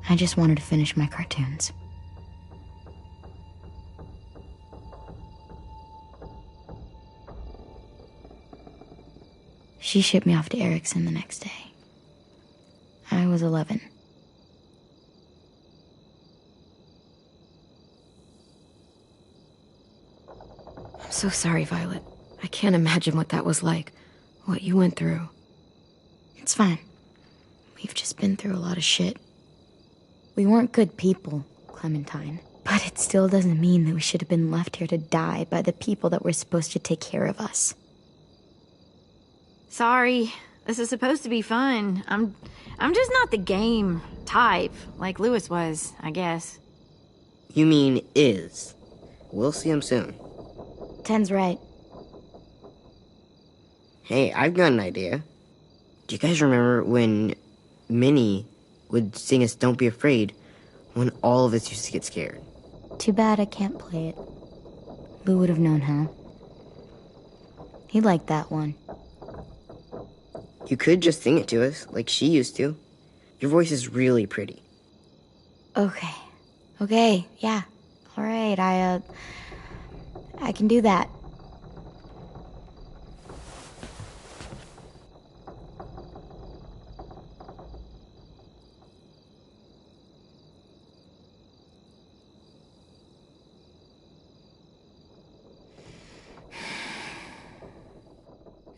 I just wanted to finish my cartoons. She shipped me off to Erickson the next day. I was 11. I'm so sorry, Violet. I can't imagine what that was like. What you went through. It's fine. We've just been through a lot of shit. We weren't good people, Clementine. But it still doesn't mean that we should have been left here to die by the people that were supposed to take care of us. Sorry. This is supposed to be fun. I'm just not the game type, like Lewis was, I guess. You mean is. We'll see him soon. Ten's right. Hey, I've got an idea. Do you guys remember when Minnie would sing us Don't Be Afraid when all of us used to get scared? Too bad I can't play it. Lou would have known how. He liked that one. You could just sing it to us, like she used to. Your voice is really pretty. Okay, yeah. All right, I can do that.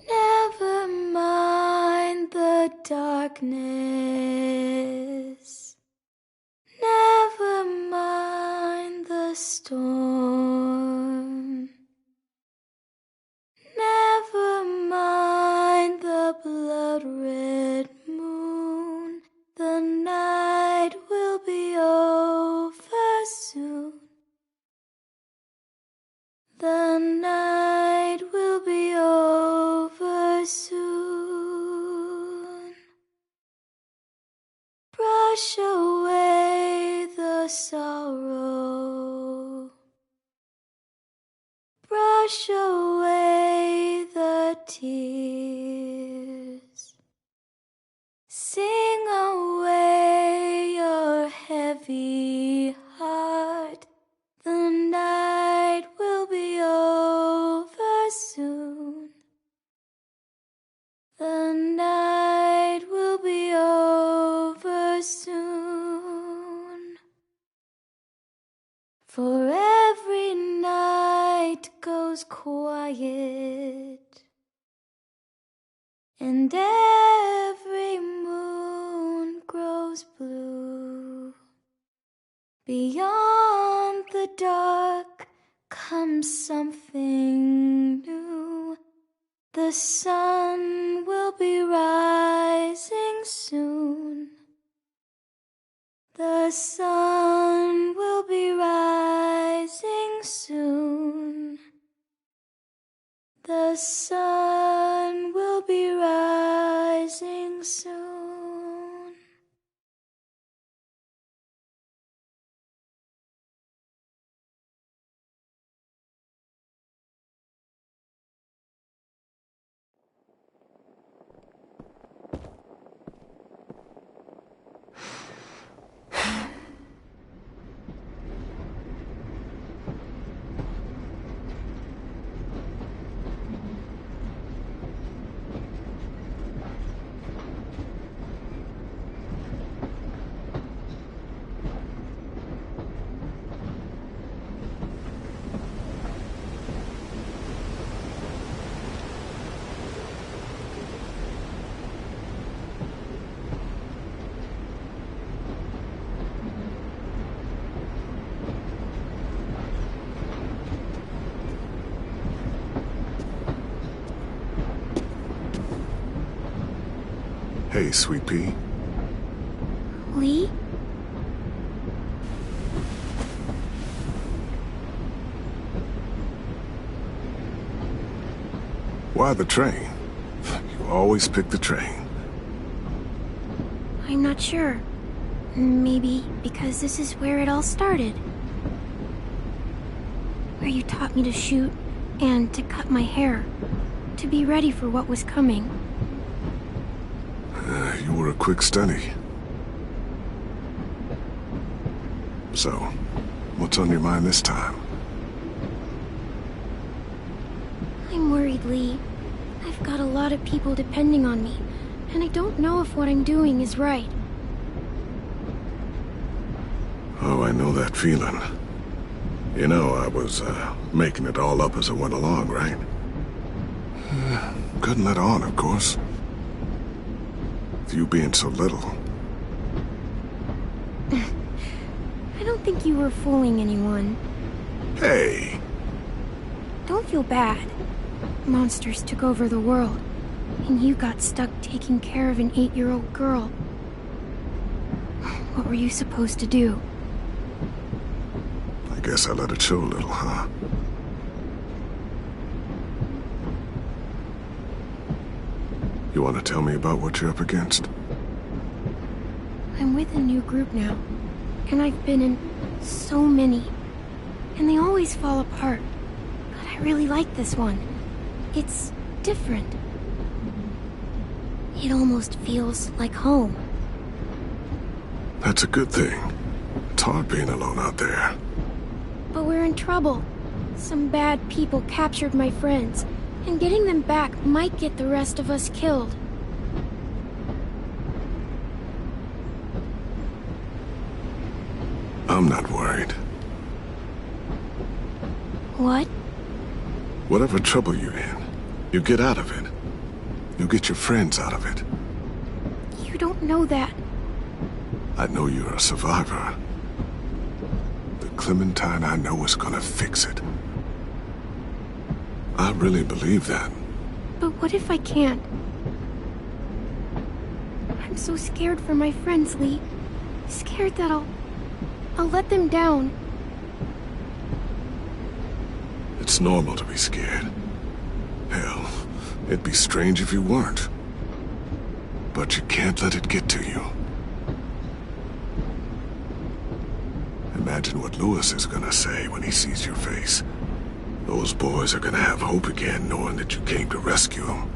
Never mind the darkness. Never mind the storm. Never mind the blood-red moon. The night will be over soon. The night will be over soon. Brush away the sorrow. Brush away the tears. Sing away your heavy heart. The night will be over soon. The night will be over soon. For every night goes quiet, and every moon grows blue. Beyond the dark comes something new. The sun will be rising soon. The sun will be rising soon. The sun will be rising soon. Hey, Sweet Pea. Lee? Why the train? You always pick the train. I'm not sure. Maybe because this is where it all started. Where you taught me to shoot and to cut my hair, to be ready for what was coming. You were a quick study. So, what's on your mind this time? I'm worried, Lee. I've got a lot of people depending on me, and I don't know if what I'm doing is right. Oh, I know that feeling. You know, I was making it all up as I went along, right? Couldn't let on, of course. With you being so little. think you were fooling anyone. Hey! Don't feel bad. Monsters took over the world, and you got stuck taking care of an 8-year-old girl. What were you supposed to do? I guess I let it show a little, huh? You want to tell me about what you're up against? I'm with a new group now, and I've been in so many, and they always fall apart. But I really like this one. It's different. It almost feels like home. That's a good thing. It's hard being alone out there. But we're in trouble. Some bad people captured my friends, and getting them back might get the rest of us killed. I'm not worried. What? Whatever trouble you're in, you get out of it. You get your friends out of it. You don't know that. I know you're a survivor. The Clementine I know is gonna fix it. I really believe that. But what if I can't? I'm so scared for my friends, Lee. Scared that I'll let them down. It's normal to be scared. Hell, it'd be strange if you weren't. But you can't let it get to you. Imagine what Lewis is gonna say when he sees your face. Those boys are gonna have hope again, knowing that you came to rescue them.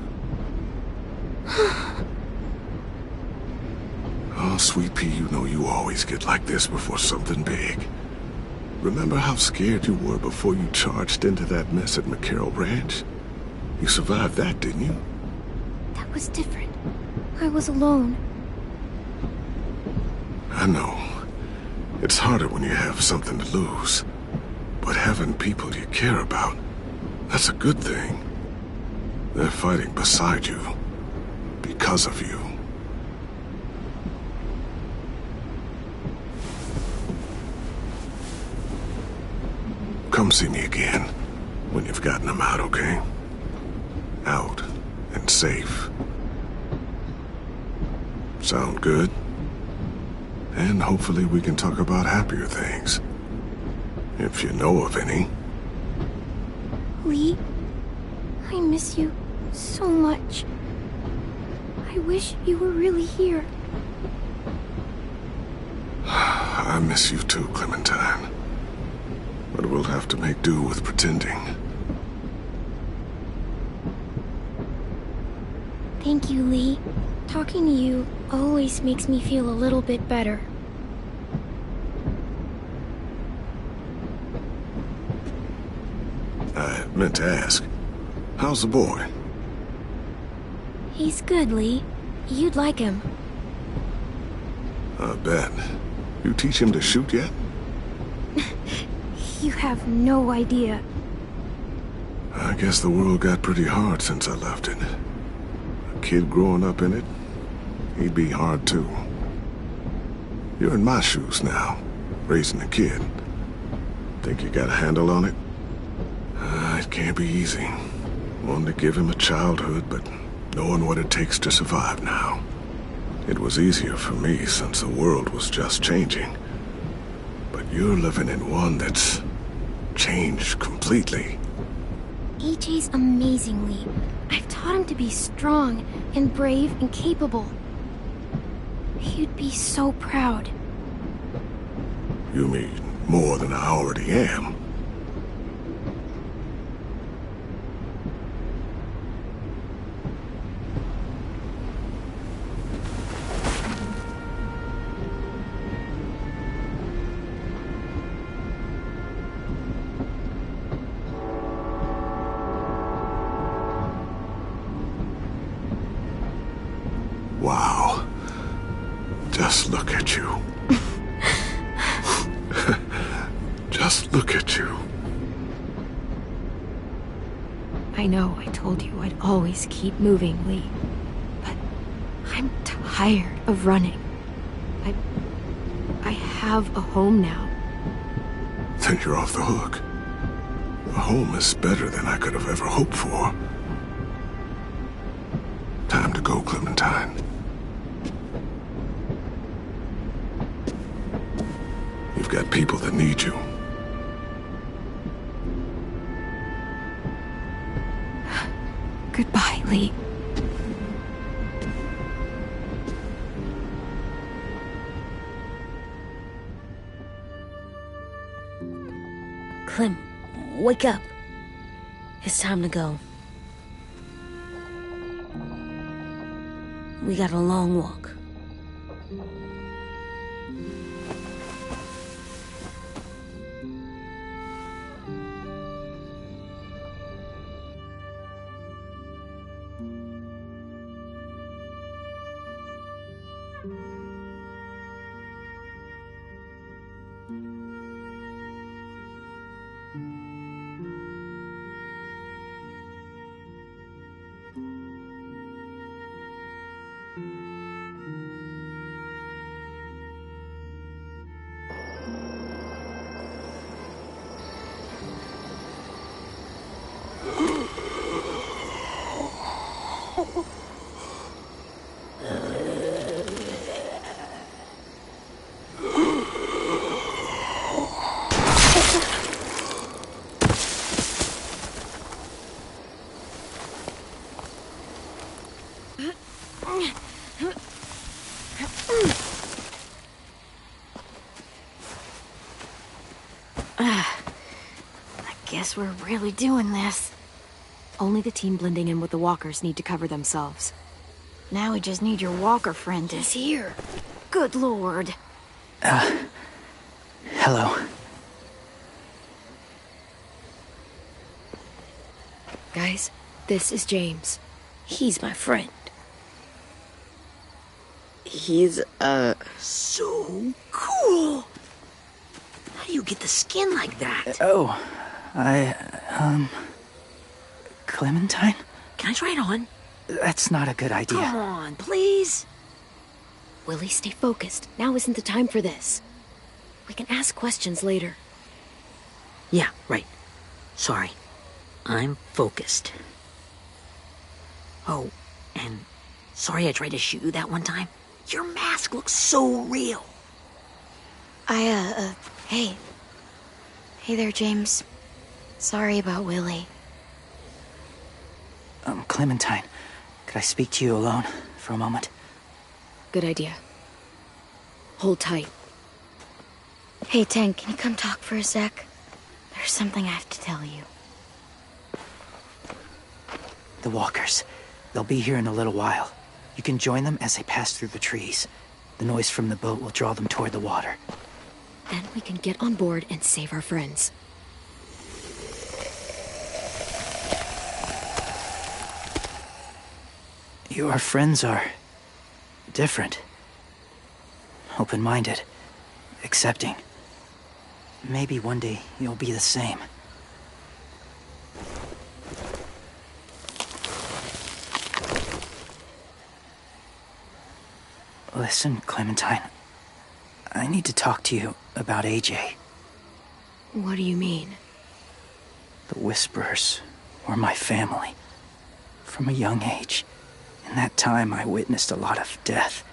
Oh, Sweet Pea, you know you always get like this before something big. Remember how scared you were before you charged into that mess at McCarroll Ranch? You survived that, didn't you? That was different. I was alone. I know. It's harder when you have something to lose. But having people you care about, that's a good thing. They're fighting beside you. Because of you. Come see me again, when you've gotten them out, okay? Out and safe. Sound good? And hopefully we can talk about happier things. If you know of any. Lee, I miss you so much. I wish you were really here. I miss you too, Clementine. But we'll have to make do with pretending. Thank you, Lee. Talking to you always makes me feel a little bit better. I meant to ask, how's the boy? He's good, Lee. You'd like him. I bet. You teach him to shoot yet? You have no idea. I guess the world got pretty hard since I left it. A kid growing up in it, he'd be hard too. You're in my shoes now, raising a kid. Think you got a handle on it? It can't be easy. Wanted to give him a childhood, but knowing what it takes to survive now. It was easier for me since the world was just changing. But you're living in one that's changed completely. AJ's amazing, Lee. I've taught him to be strong and brave and capable. He'd be so proud. You mean more than I already am? Wow. Just look at you. Just look at you. I know I told you I'd always keep moving, Lee. But I'm tired of running. I have a home now. then you're off the hook. A home is better than I could have ever hoped for. Time to go, Clementine. You've got people that need you. Goodbye, Lee. Clem, wake up. It's time to go. We got a long walk. Guess we're really doing this. Only the team blending in with the walkers need to cover themselves. Now we just need your walker friend. He's here. Good lord. Hello. Guys, this is James. He's my friend. He's, So cool! How do you get the skin like that? Clementine? Can I try it on? That's not a good idea. Come on, please. Willie, stay focused. Now isn't the time for this. We can ask questions later. Yeah, right. Sorry. I'm focused. Oh, and sorry I tried to shoot you that one time. Your mask looks so real. Hey. Hey there, James. Sorry about Willie. Clementine, could I speak to you alone for a moment? Good idea. Hold tight. Hey, Tank, can you come talk for a sec? There's something I have to tell you. The walkers. They'll be here in a little while. You can join them as they pass through the trees. The noise from the boat will draw them toward the water. Then we can get on board and save our friends. Your friends are different. Open-minded. Accepting. Maybe one day you'll be the same. Listen, Clementine. I need to talk to you about AJ. What do you mean? The Whisperers were my family. From a young age. In that time, I witnessed a lot of death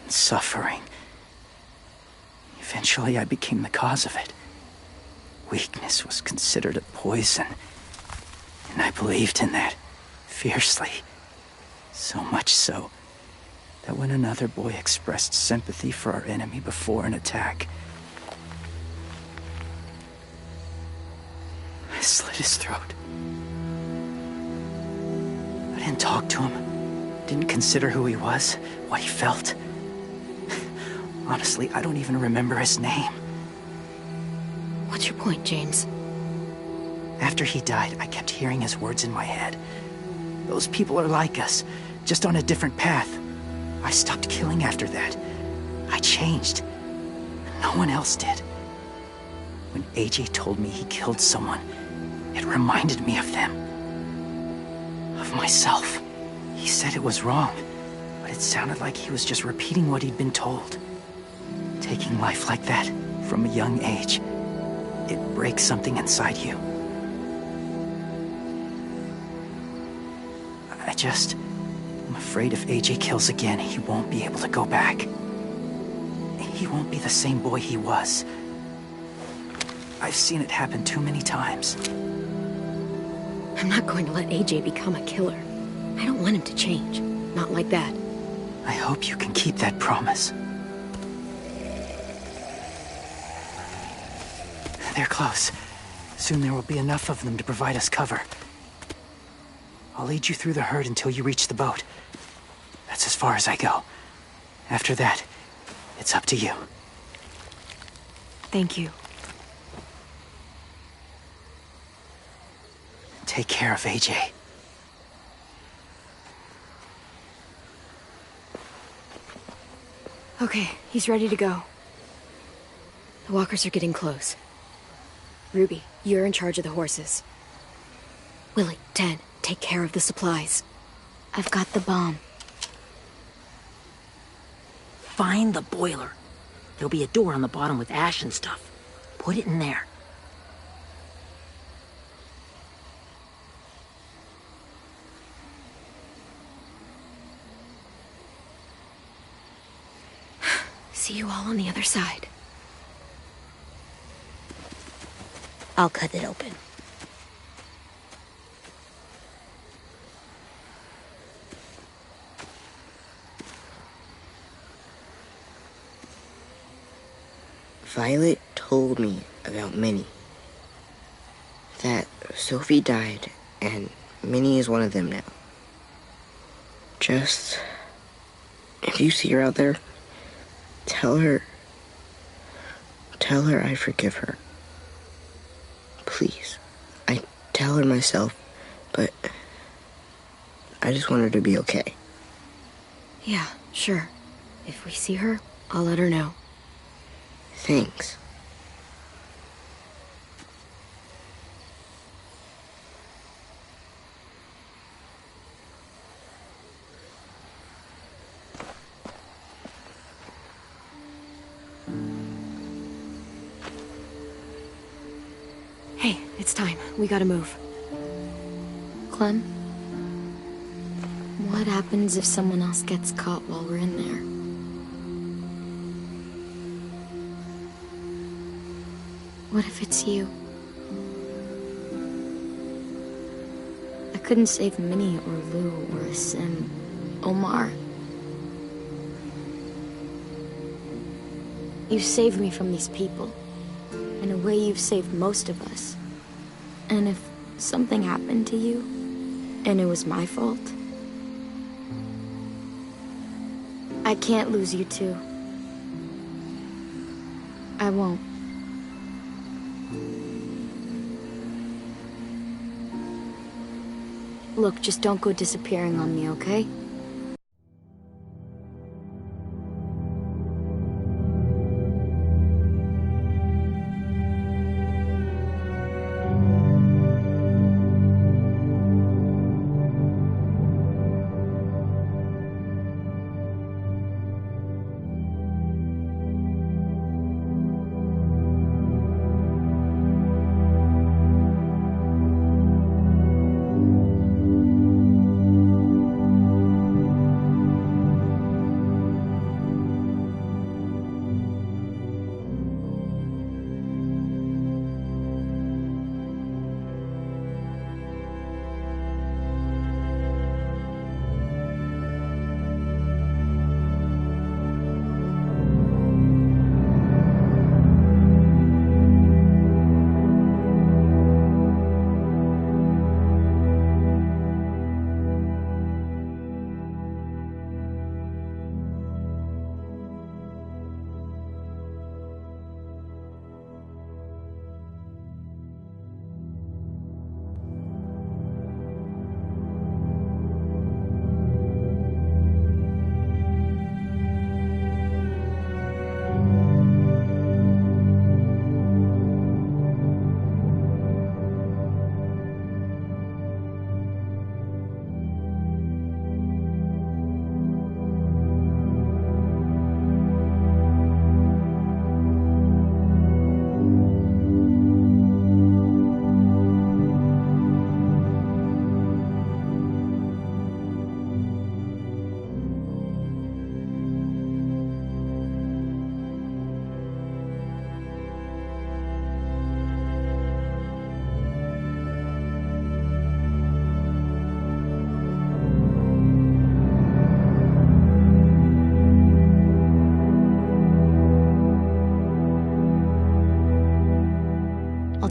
and suffering. Eventually, I became the cause of it. Weakness was considered a poison. And I believed in that, fiercely. So much so, that when another boy expressed sympathy for our enemy before an attack, I slit his throat. I didn't talk to him. Didn't consider who he was, what he felt. Honestly, I don't even remember his name. What's your point, James? After he died, I kept hearing his words in my head. Those people are like us, just on a different path. I stopped killing after that. I changed. No one else did. When AJ told me he killed someone, it reminded me of them. Of myself. He said it was wrong, but it sounded like he was just repeating what he'd been told. Taking life like that from a young age. it breaks something inside you. I'm afraid if AJ kills again, he won't be able to go back. He won't be the same boy he was. I've seen it happen too many times. I'm not going to let AJ become a killer. I don't want him to change. Not like that. I hope you can keep that promise. They're close. Soon there will be enough of them to provide us cover. I'll lead you through the herd until you reach the boat. That's as far as I go. After that, it's up to you. Thank you. Take care of AJ. Okay, he's ready to go. The walkers are getting close. Ruby, you're in charge of the horses. Willie, Ted, take care of the supplies. I've got the bomb. Find the boiler. There'll be a door on the bottom with ash and stuff. Put it in there. See you all on the other side. I'll cut it open. Violet told me about Minnie. That Sophie died, and Minnie is one of them now. Just... if you see her out there, tell her I forgive her. Please. I tell her myself, but I just want her to be okay. Yeah, sure. If we see her, I'll let her know. Thanks. Hey, it's time. We gotta move. Clem? What happens if someone else gets caught while we're in there? What if it's you? I couldn't save Minnie or Lou or Sim, Omar. You saved me from these people. In a way, you've saved most of us. And if something happened to you, and it was my fault, I can't lose you too. I won't. Look, just don't go disappearing on me, okay?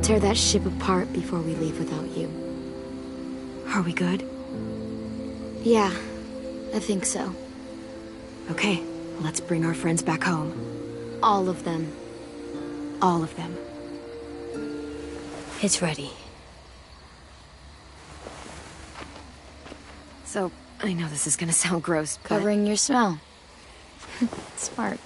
tear that ship apart before we leave without you. Are we good? Yeah, I think so. Okay, let's bring our friends back home. All of them. All of them. It's ready. So, I know this is gonna sound gross, but... Covering your smell. Smart.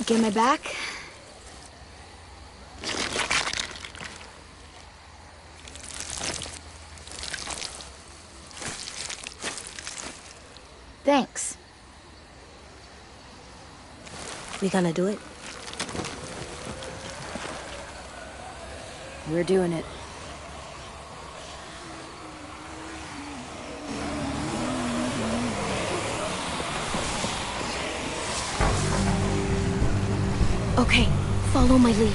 Get my back? Thanks. We gonna do it? We're doing it. Okay, follow my lead.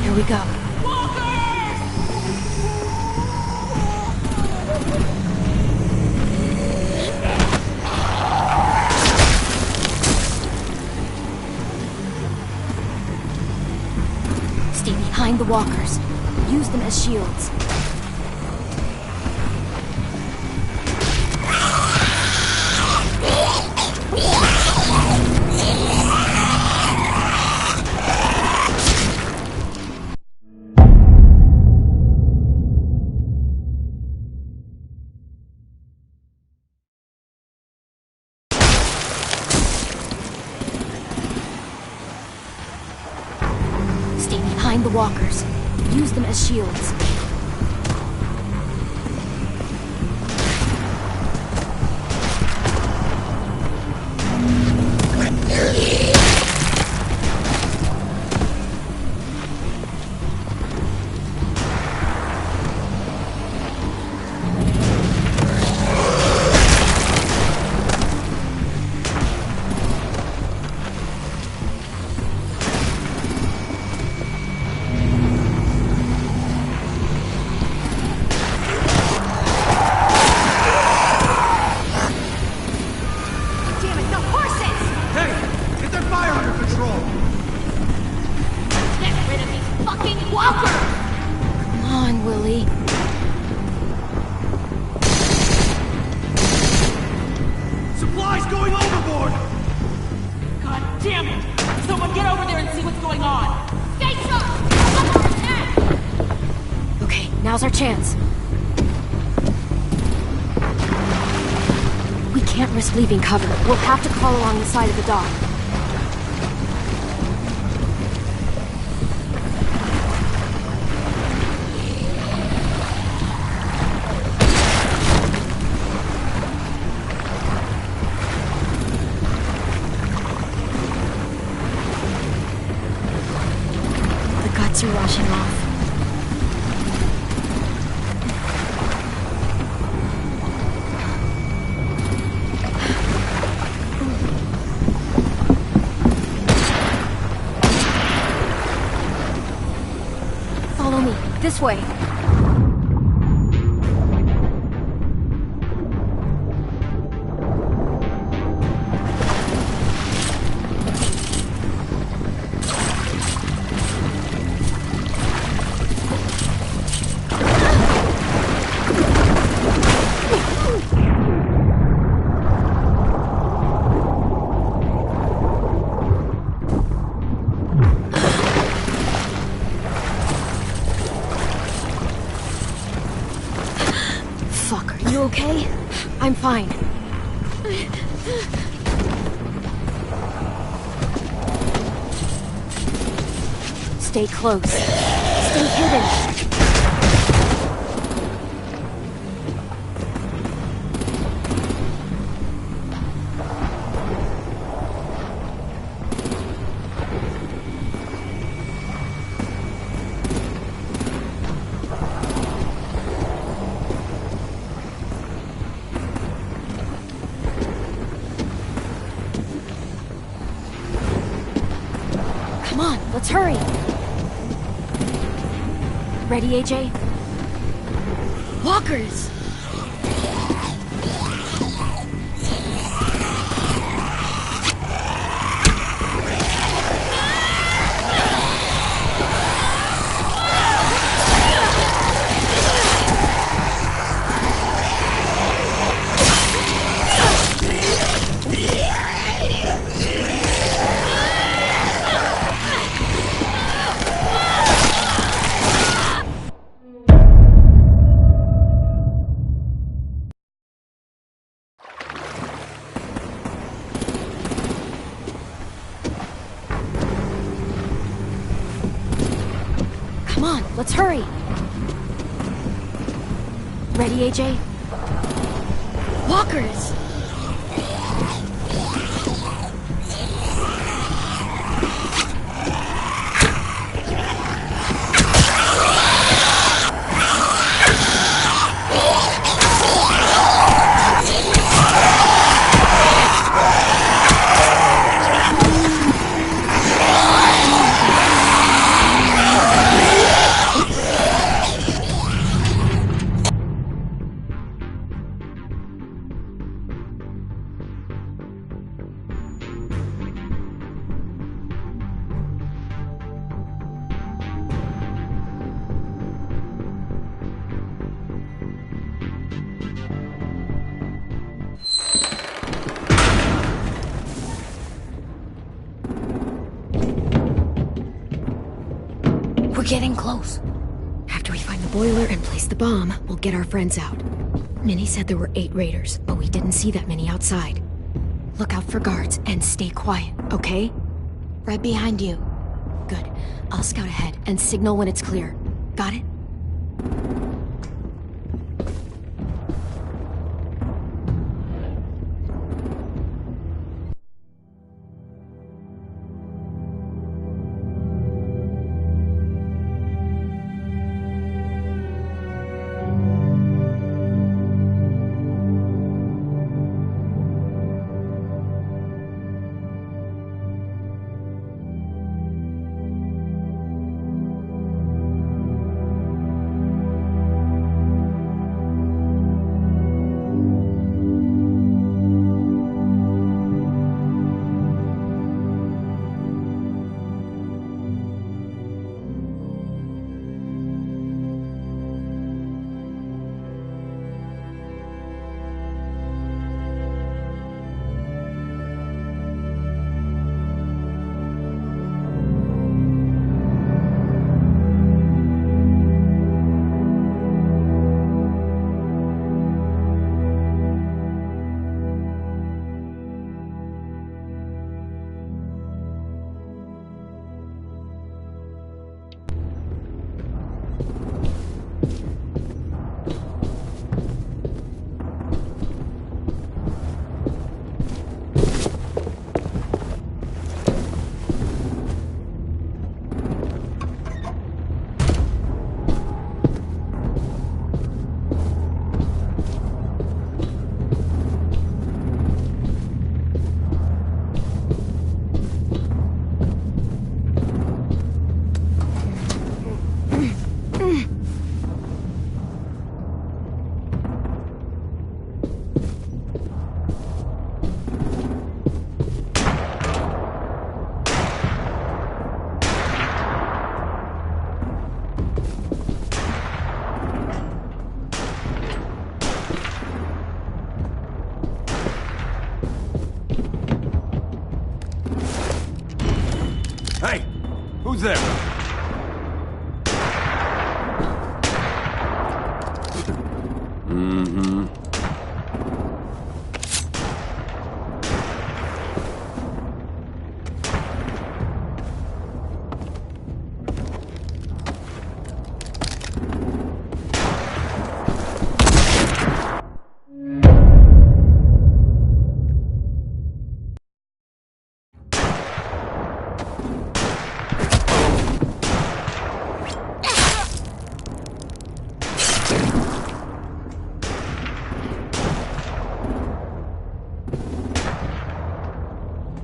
Here we go. Stay behind the walkers. Use them as shields. Stay behind the walkers. Use them as shields. Now's our chance. We can't risk leaving cover. We'll have to crawl along the side of the dock. The guts are washing off. This way. You okay? I'm fine. Stay close. Stay hidden. Come on, let's hurry. Ready, AJ? Walkers! Come on, let's hurry. Ready, AJ? Walkers! We're getting close. After we find the boiler and place the bomb, we'll get our friends out. Minnie said there were 8 raiders, but we didn't see that many outside. Look out for guards and stay quiet, okay? Right behind you. Good. I'll scout ahead and signal when it's clear. Got it? Hey! Who's there? Mm-hmm.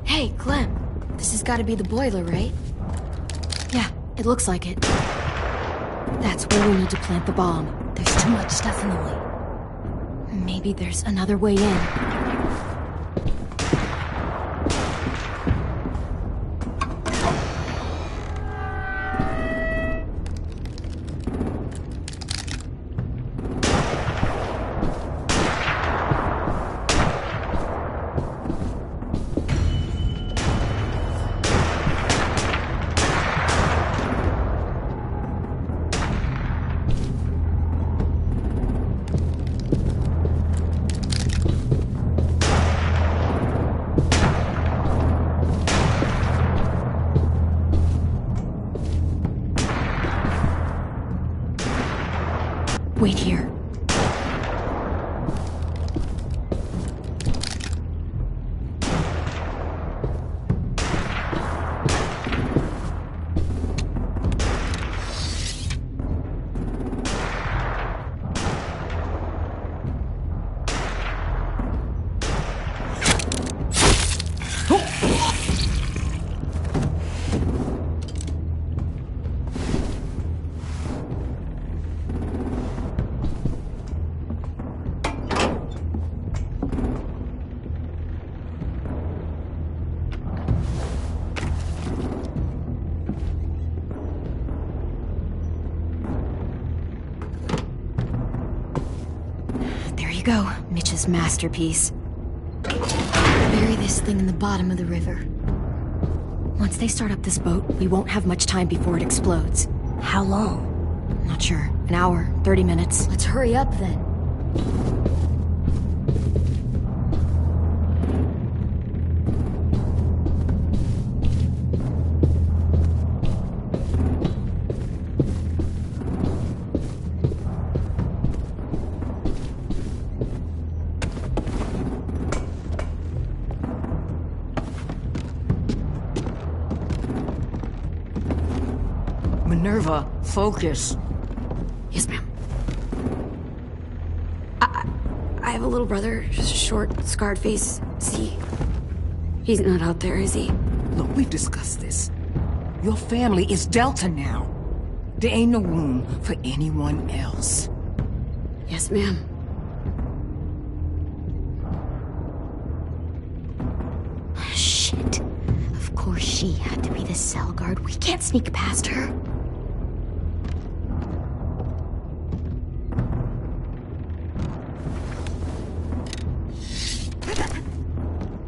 Hey, Clem. This has got to be the boiler, right? It looks like it. That's where we need to plant the bomb. There's too much stuff in the way. Maybe there's another way in. Wait here. Go, Mitch's masterpiece. Bury this thing in the bottom of the river. Once they start up this boat, we won't have much time before it explodes. How long? Not sure. An hour, 30 minutes. Let's hurry up then. Minerva, focus. Yes, ma'am. I have a little brother, short, scarred face. See? He's not out there, is he? Look, we've discussed this. Your family is Delta now. There ain't no room for anyone else. Yes, ma'am. Shit. Of course she had to be the cell guard. We can't sneak past her.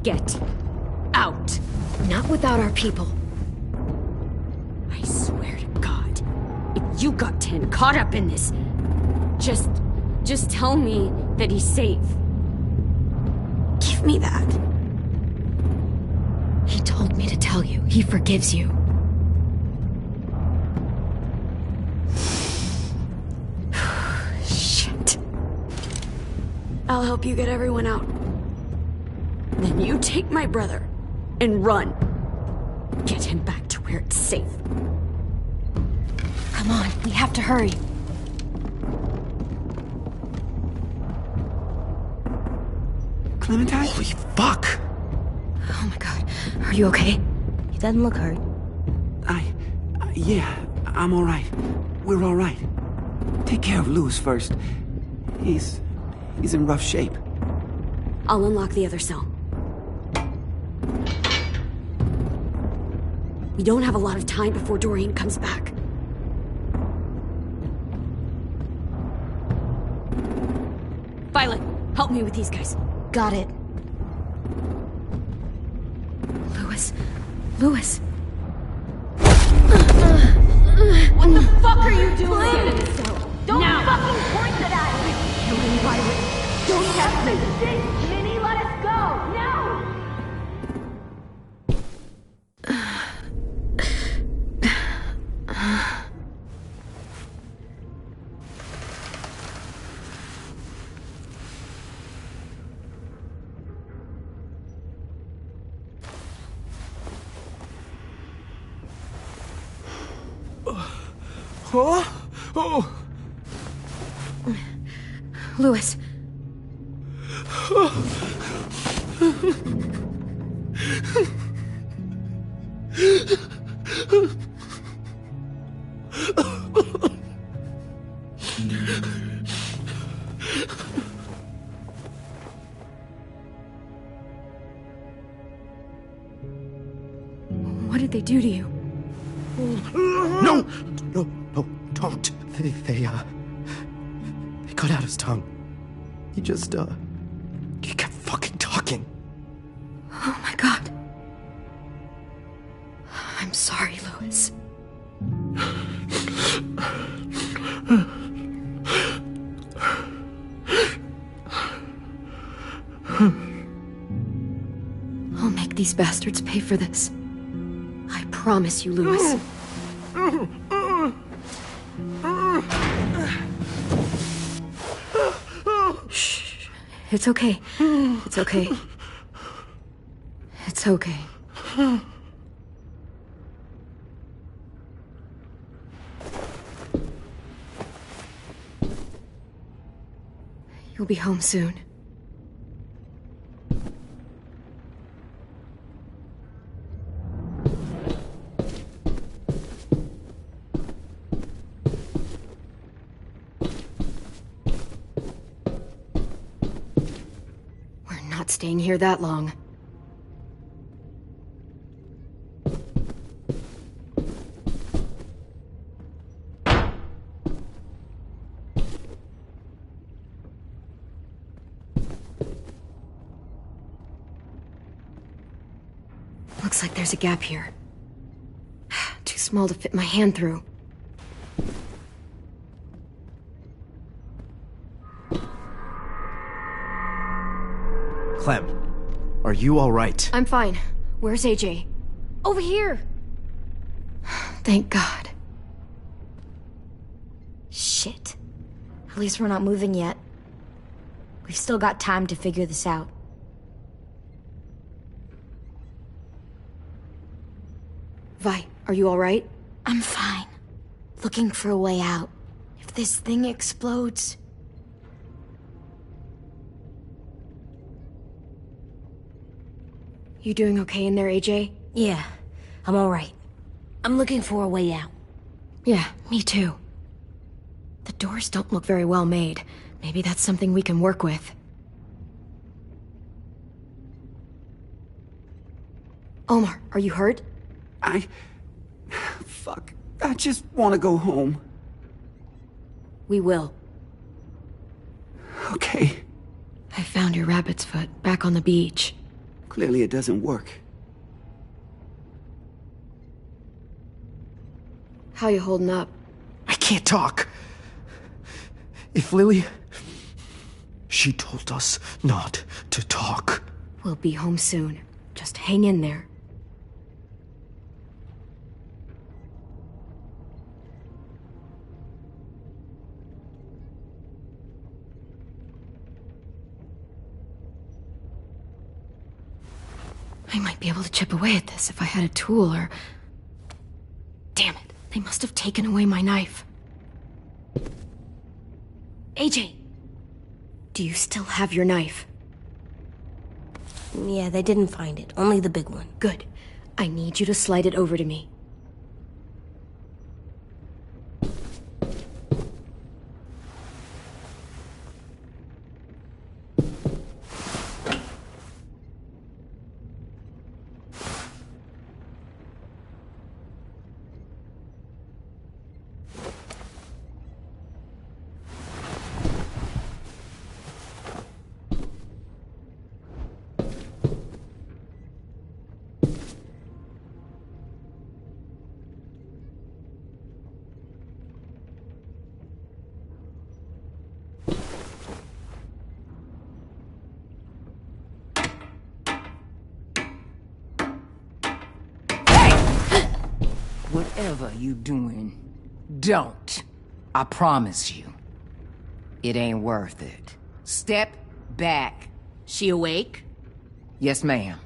Get out. Not without our people. I swear to God, if you got 10 caught up in this, just tell me that he's safe. Give me that. He told me to tell you. He forgives you. Shit. I'll help you get everyone out. Then you take my brother and run. Get him back to where it's safe. Come on, we have to hurry. Clementine? Holy fuck! Oh my god. Are you okay? He doesn't look hurt. Yeah, I'm alright. We're alright. Take care of Lewis first. He's in rough shape. I'll unlock the other cell. We don't have a lot of time before Dorian comes back. Violet, help me with these guys. Got it. Lewis. What the fuck are you doing? Don't fucking point that at me! Helen, Violet, don't test me! Minnie, let us go! Now! Huh? Oh! Lewis. What did they do to you? No! No, don't. They cut out his tongue. He kept fucking talking. Oh my god. I'm sorry, Louis. I'll make these bastards pay for this. I promise you, Louis. Shh. It's okay. It's okay. It's okay. You'll be home soon. We're not staying here that long. Looks like there's a gap here. Too small to fit my hand through. Clem, are you all right? I'm fine. Where's AJ? Over here! Thank God. Shit. At least we're not moving yet. We've still got time to figure this out. Vi, are you all right? I'm fine. Looking for a way out. If this thing explodes... You doing okay in there, AJ? Yeah, I'm alright. I'm looking for a way out. Yeah, me too. The doors don't look very well made. Maybe that's something we can work with. Omar, are you hurt? Fuck. I just want to go home. We will. Okay. I found your rabbit's foot back on the beach. Clearly it doesn't work. How you holding up? I can't talk. If Lily... She told us not to talk. We'll be home soon. Just hang in there. I might be able to chip away at this if I had a tool or... Damn it, they must have taken away my knife. AJ! Do you still have your knife? Yeah, they didn't find it. Only the big one. Good. I need you to slide it over to me. Whatever you doing, don't. I promise you. It ain't worth it. Step back. She awake? Yes, ma'am.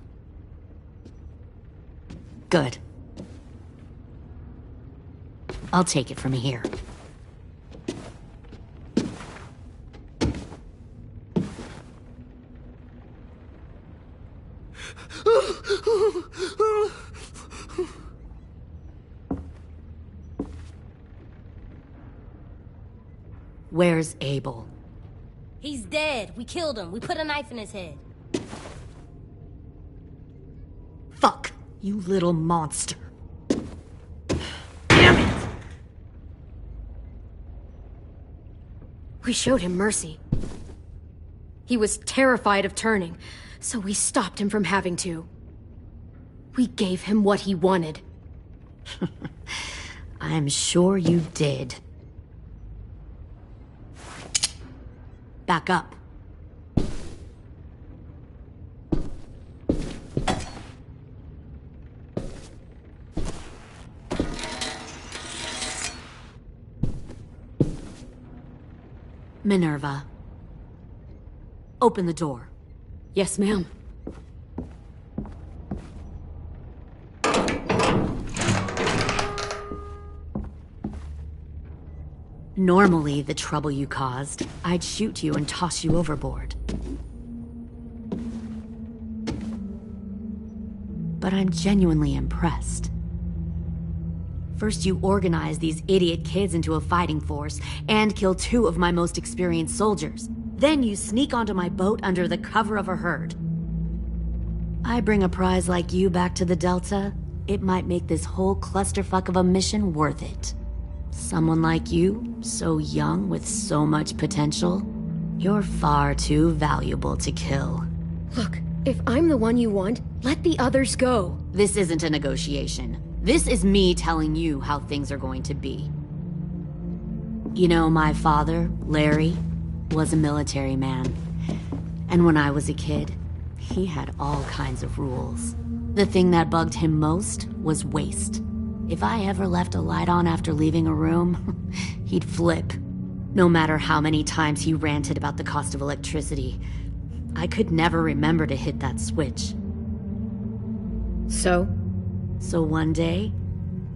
Good. I'll take it from here. Where's Abel? He's dead. We killed him. We put a knife in his head. Fuck. You little monster. We showed him mercy. He was terrified of turning, so we stopped him from having to. We gave him what he wanted. I'm sure you did. Back up. Minerva. Open the door. Yes, ma'am. Normally, the trouble you caused, I'd shoot you and toss you overboard. But I'm genuinely impressed. First, you organize these idiot kids into a fighting force and kill 2 of my most experienced soldiers. Then you sneak onto my boat under the cover of a herd. I bring a prize like you back to the Delta, it might make this whole clusterfuck of a mission worth it. Someone like you, so young with so much potential, you're far too valuable to kill. Look, if I'm the one you want, let the others go. This isn't a negotiation. This is me telling you how things are going to be. You know, my father, Larry, was a military man. And when I was a kid, he had all kinds of rules. The thing that bugged him most was waste. If I ever left a light on after leaving a room, he'd flip. No matter how many times he ranted about the cost of electricity, I could never remember to hit that switch. So one day,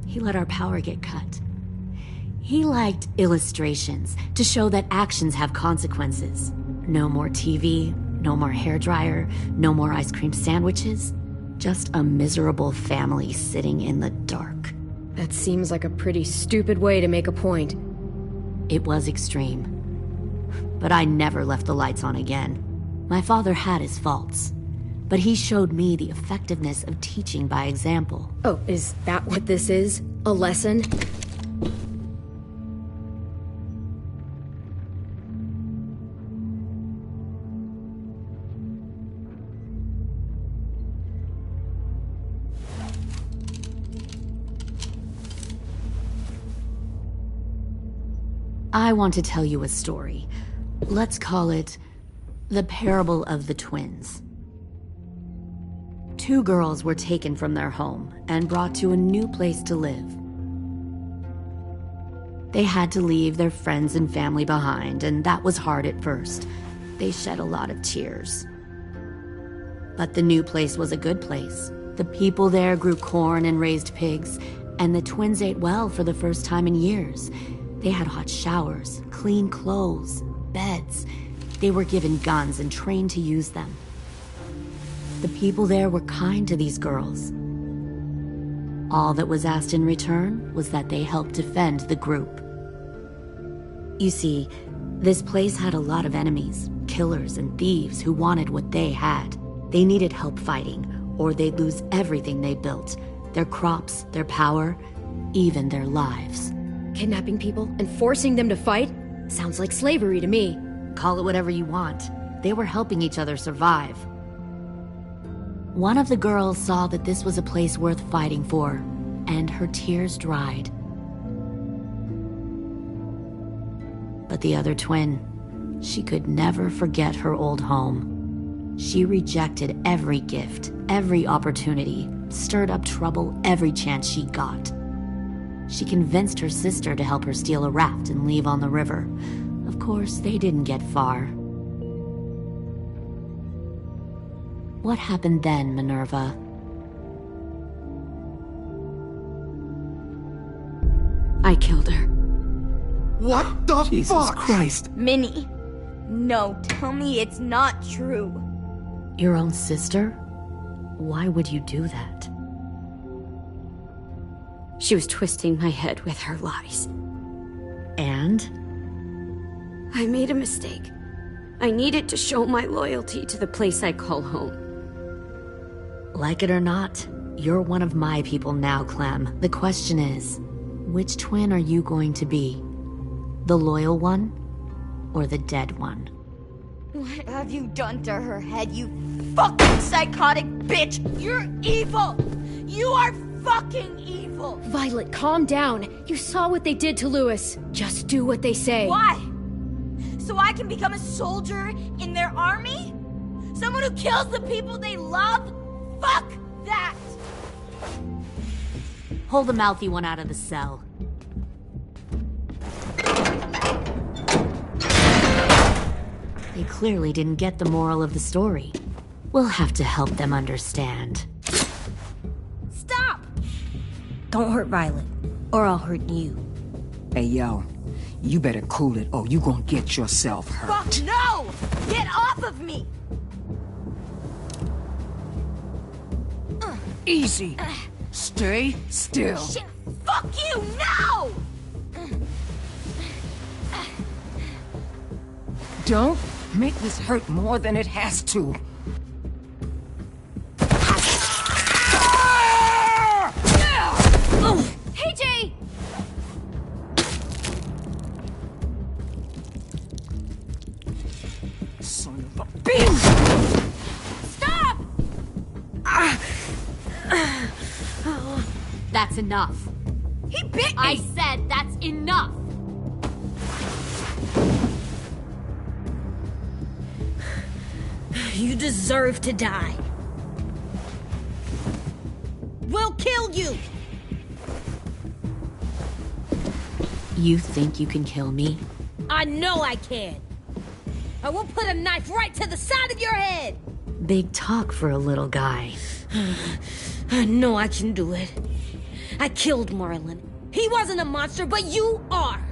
he let our power get cut. He liked illustrations to show that actions have consequences. No more TV, no more hairdryer, no more ice cream sandwiches. Just a miserable family sitting in the dark. That seems like a pretty stupid way to make a point. It was extreme. But I never left the lights on again. My father had his faults, but he showed me the effectiveness of teaching by example. Oh, is that what this is? A lesson? I want to tell you a story. Let's call it the Parable of the Twins. 2 girls were taken from their home and brought to a new place to live. They had to leave their friends and family behind, and that was hard at first. They shed a lot of tears. But the new place was a good place. The people there grew corn and raised pigs, and the twins ate well for the first time in years. They had hot showers, clean clothes, beds. They were given guns and trained to use them. The people there were kind to these girls. All that was asked in return was that they help defend the group. You see, this place had a lot of enemies, killers and thieves who wanted what they had. They needed help fighting, or they'd lose everything they built. Their crops, their power, even their lives. Kidnapping people and forcing them to fight? Sounds like slavery to me. Call it whatever you want. They were helping each other survive. One of the girls saw that this was a place worth fighting for, and her tears dried. But the other twin, she could never forget her old home. She rejected every gift, every opportunity, stirred up trouble every chance she got. She convinced her sister to help her steal a raft and leave on the river. Of course, they didn't get far. What happened then, Minerva? I killed her. What the Jesus fuck? Christ. Minnie, no, tell me it's not true. Your own sister? Why would you do that? She was twisting my head with her lies. And? I made a mistake. I needed to show my loyalty to the place I call home. Like it or not, You're one of my people now, Clem. The question is, which twin are you going to be? The loyal one, or the dead one? What have you done to her head, you fucking psychotic bitch? You're evil! You are fucking evil! Violet, calm down. You saw what they did to Louis. Just do what they say. Why? So I can become a soldier in their army? Someone who kills the people they love? Fuck that! Hold the mouthy one out of the cell. They clearly didn't get the moral of the story. We'll have to help them understand. Stop! Don't hurt Violet, or I'll hurt you. Hey, yo. You better cool it, or you gonna get yourself hurt. Fuck no! Get off of me! Easy. Stay still. Shit, fuck you, no! Don't make this hurt more than it has to. Hey, Jay! Son of a bitch! Stop! That's enough. He bit me! I said that's enough! You deserve to die. We'll kill you! You think you can kill me? I know I can. I will put a knife right to the side of your head. Big talk for a little guy. I know I can do it. I killed Marlon. He wasn't a monster, but you are.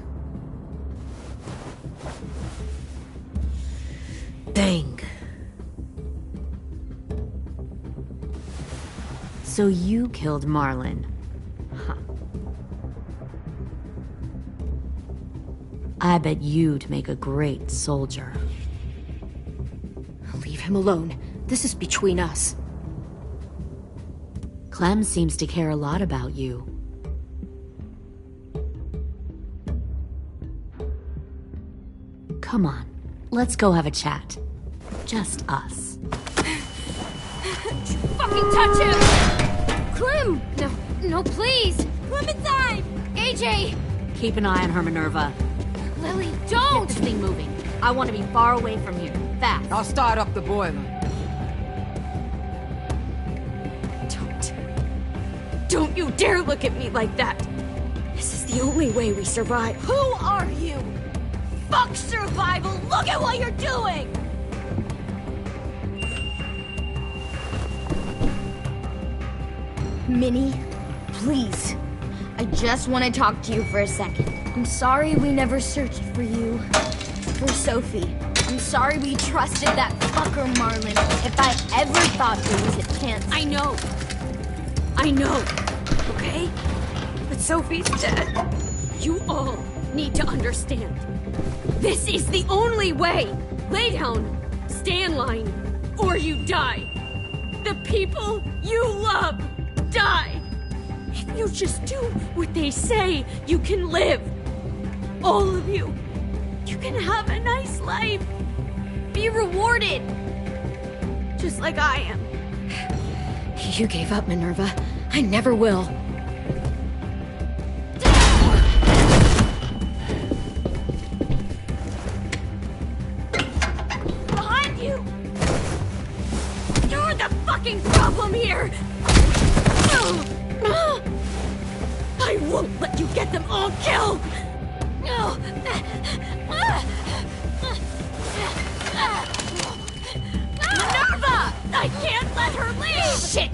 Dang. So you killed Marlon. Huh. I bet you'd make a great soldier. Leave him alone. This is between us. Clem seems to care a lot about you. Come on, let's go have a chat. Just us. Fucking touch him! Clem! No, please! Clementine! AJ! Keep an eye on her, Minerva. Lily, Get don't! this thing moving. I want to be far away from here. Fast. I'll start up the boiler. Don't you dare look at me like that! This is the only way we survive. Who are you? Fuck survival! Look at what you're doing! Minnie, please. I just want to talk to you for a second. I'm sorry we never searched for you. For Sophie. I'm sorry we trusted that fucker Marlon. If I ever thought there was a chance. I know, okay? But Sophie's dead. You all need to understand. This is the only way! Lay down, stay in line, or you die. The people you love die. If you just do what they say, you can live. All of you. You can have a nice life. Be rewarded. Just like I am. You gave up, Minerva. I never will. Behind you! You're the fucking problem here! I won't let you get them all killed! Minerva! I can't let her leave! Shit!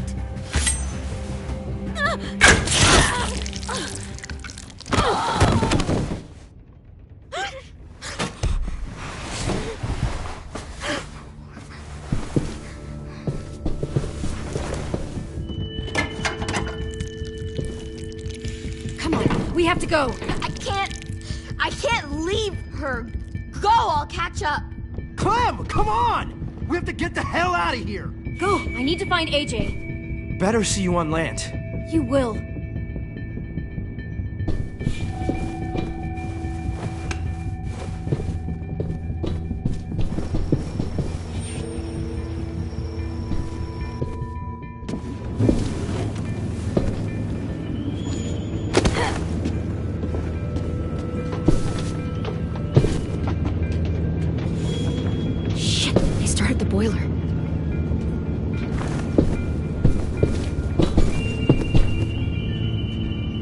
Come on, we have to go. I can't leave her. Go, I'll catch up. Clem, come on! We have to get the hell out of here! Go, I need to find AJ. better see you on land. You will. Shit, they started the boiler.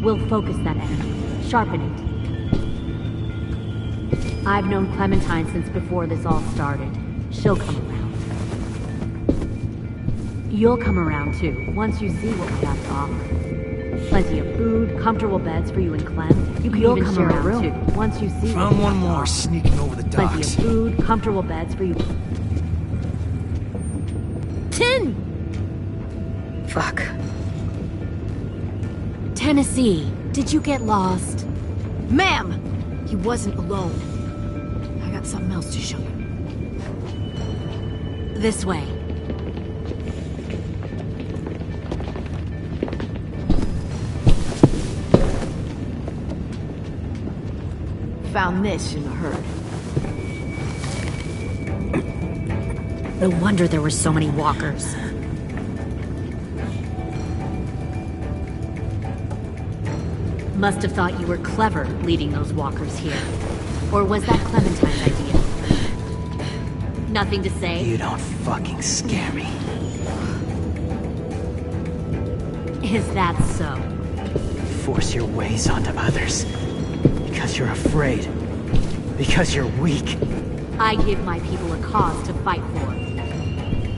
We'll focus that enemy. Sharpen it. I've known Clementine since before this all started. She'll come around. You'll come around too, once you see what we have to offer. Plenty of food, comfortable beds for you and Clem. You can even share a room too, once you see Found one more sneaking over the docks. Plenty of food, comfortable beds for you. 10! Fuck. Tennessee, did you get lost? Ma'am! He wasn't alone. I got something else to show you. This way. Found this in the herd. No wonder there were so many walkers. Must have thought you were clever leading those walkers here. Or was that Clementine's idea? Nothing to say? You don't fucking scare me. Is that so? Force your ways onto others. Because you're afraid. Because you're weak. I give my people a cause to fight for.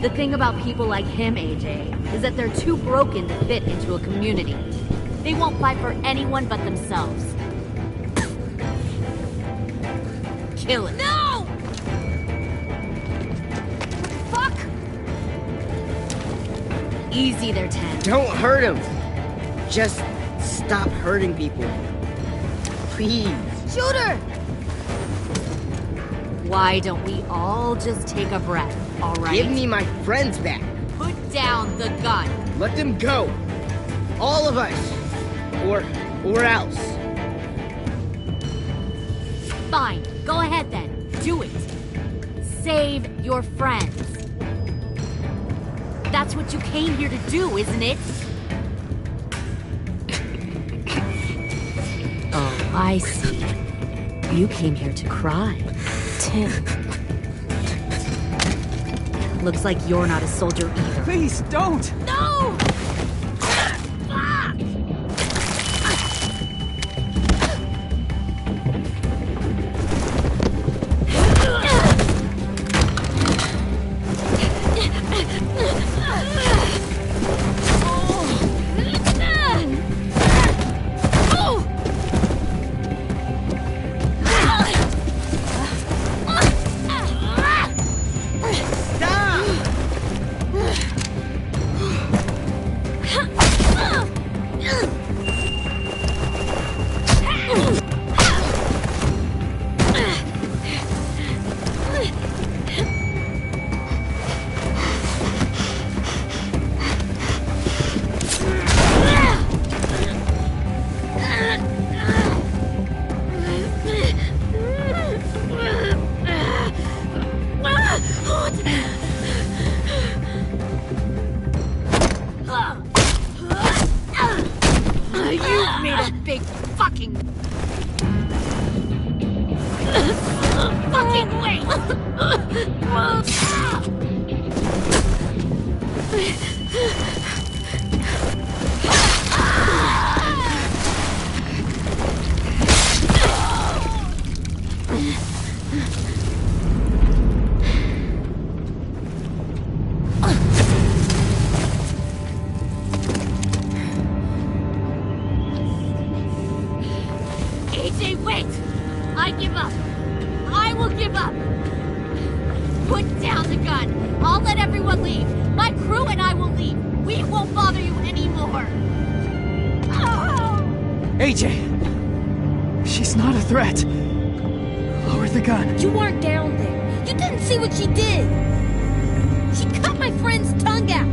The thing about people like him, AJ, is that they're too broken to fit into a community. They won't fight for anyone but themselves. Kill it. No! Fuck! Easy there, 10. Don't hurt him. Just stop hurting people. Please. Shoot her! Why don't we all just take a breath, all right? Give me my friends back. Put down the gun. Let them go. All of us. Or else. Fine. Go ahead then. Do it. Save your friends. That's what you came here to do, isn't it? Oh, I see. You came here to cry. Tim. Looks like you're not a soldier either. Please, don't! No! You've made a big fucking wait! AJ, wait! I give up. I will give up. Put down the gun. I'll let everyone leave. My crew and I will leave. We won't bother you anymore. AJ! She's not a threat. Lower the gun. You weren't down there. You didn't see what she did. She cut my friend's tongue out.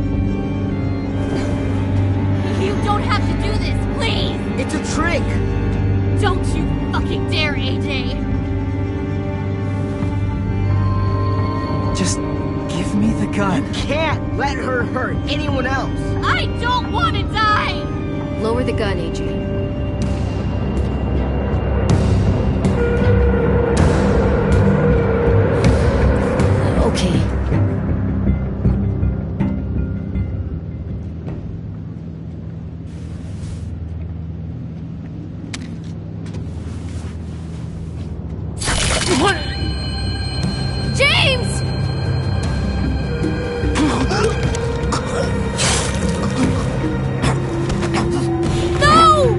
It's a trick! Don't you fucking dare, AJ! Just give me the gun. You can't let her hurt anyone else! I don't want to die! Lower the gun, AJ. Okay. James! No!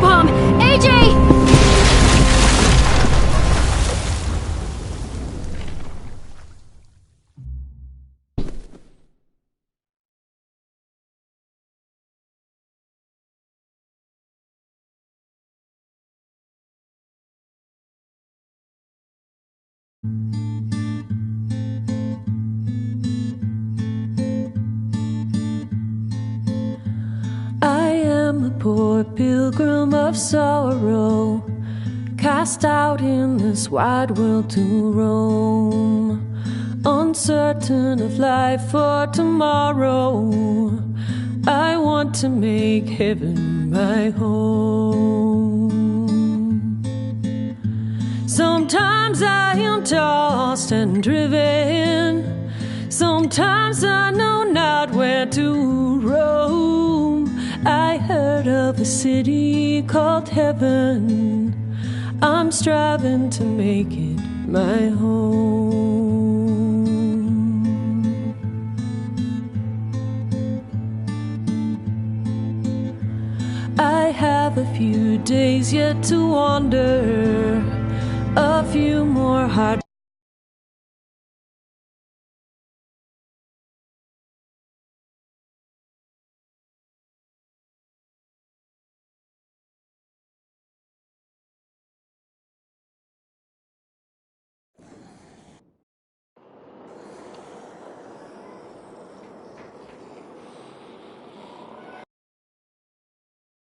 Bomb! AJ! I am a poor pilgrim of sorrow, cast out in this wide world to roam, uncertain of life for tomorrow. I want to make heaven my home. Sometimes I am tossed and driven, sometimes I know not where to roam. I heard of a city called heaven, I'm striving to make it my home. I have a few days yet to wander, a few more hard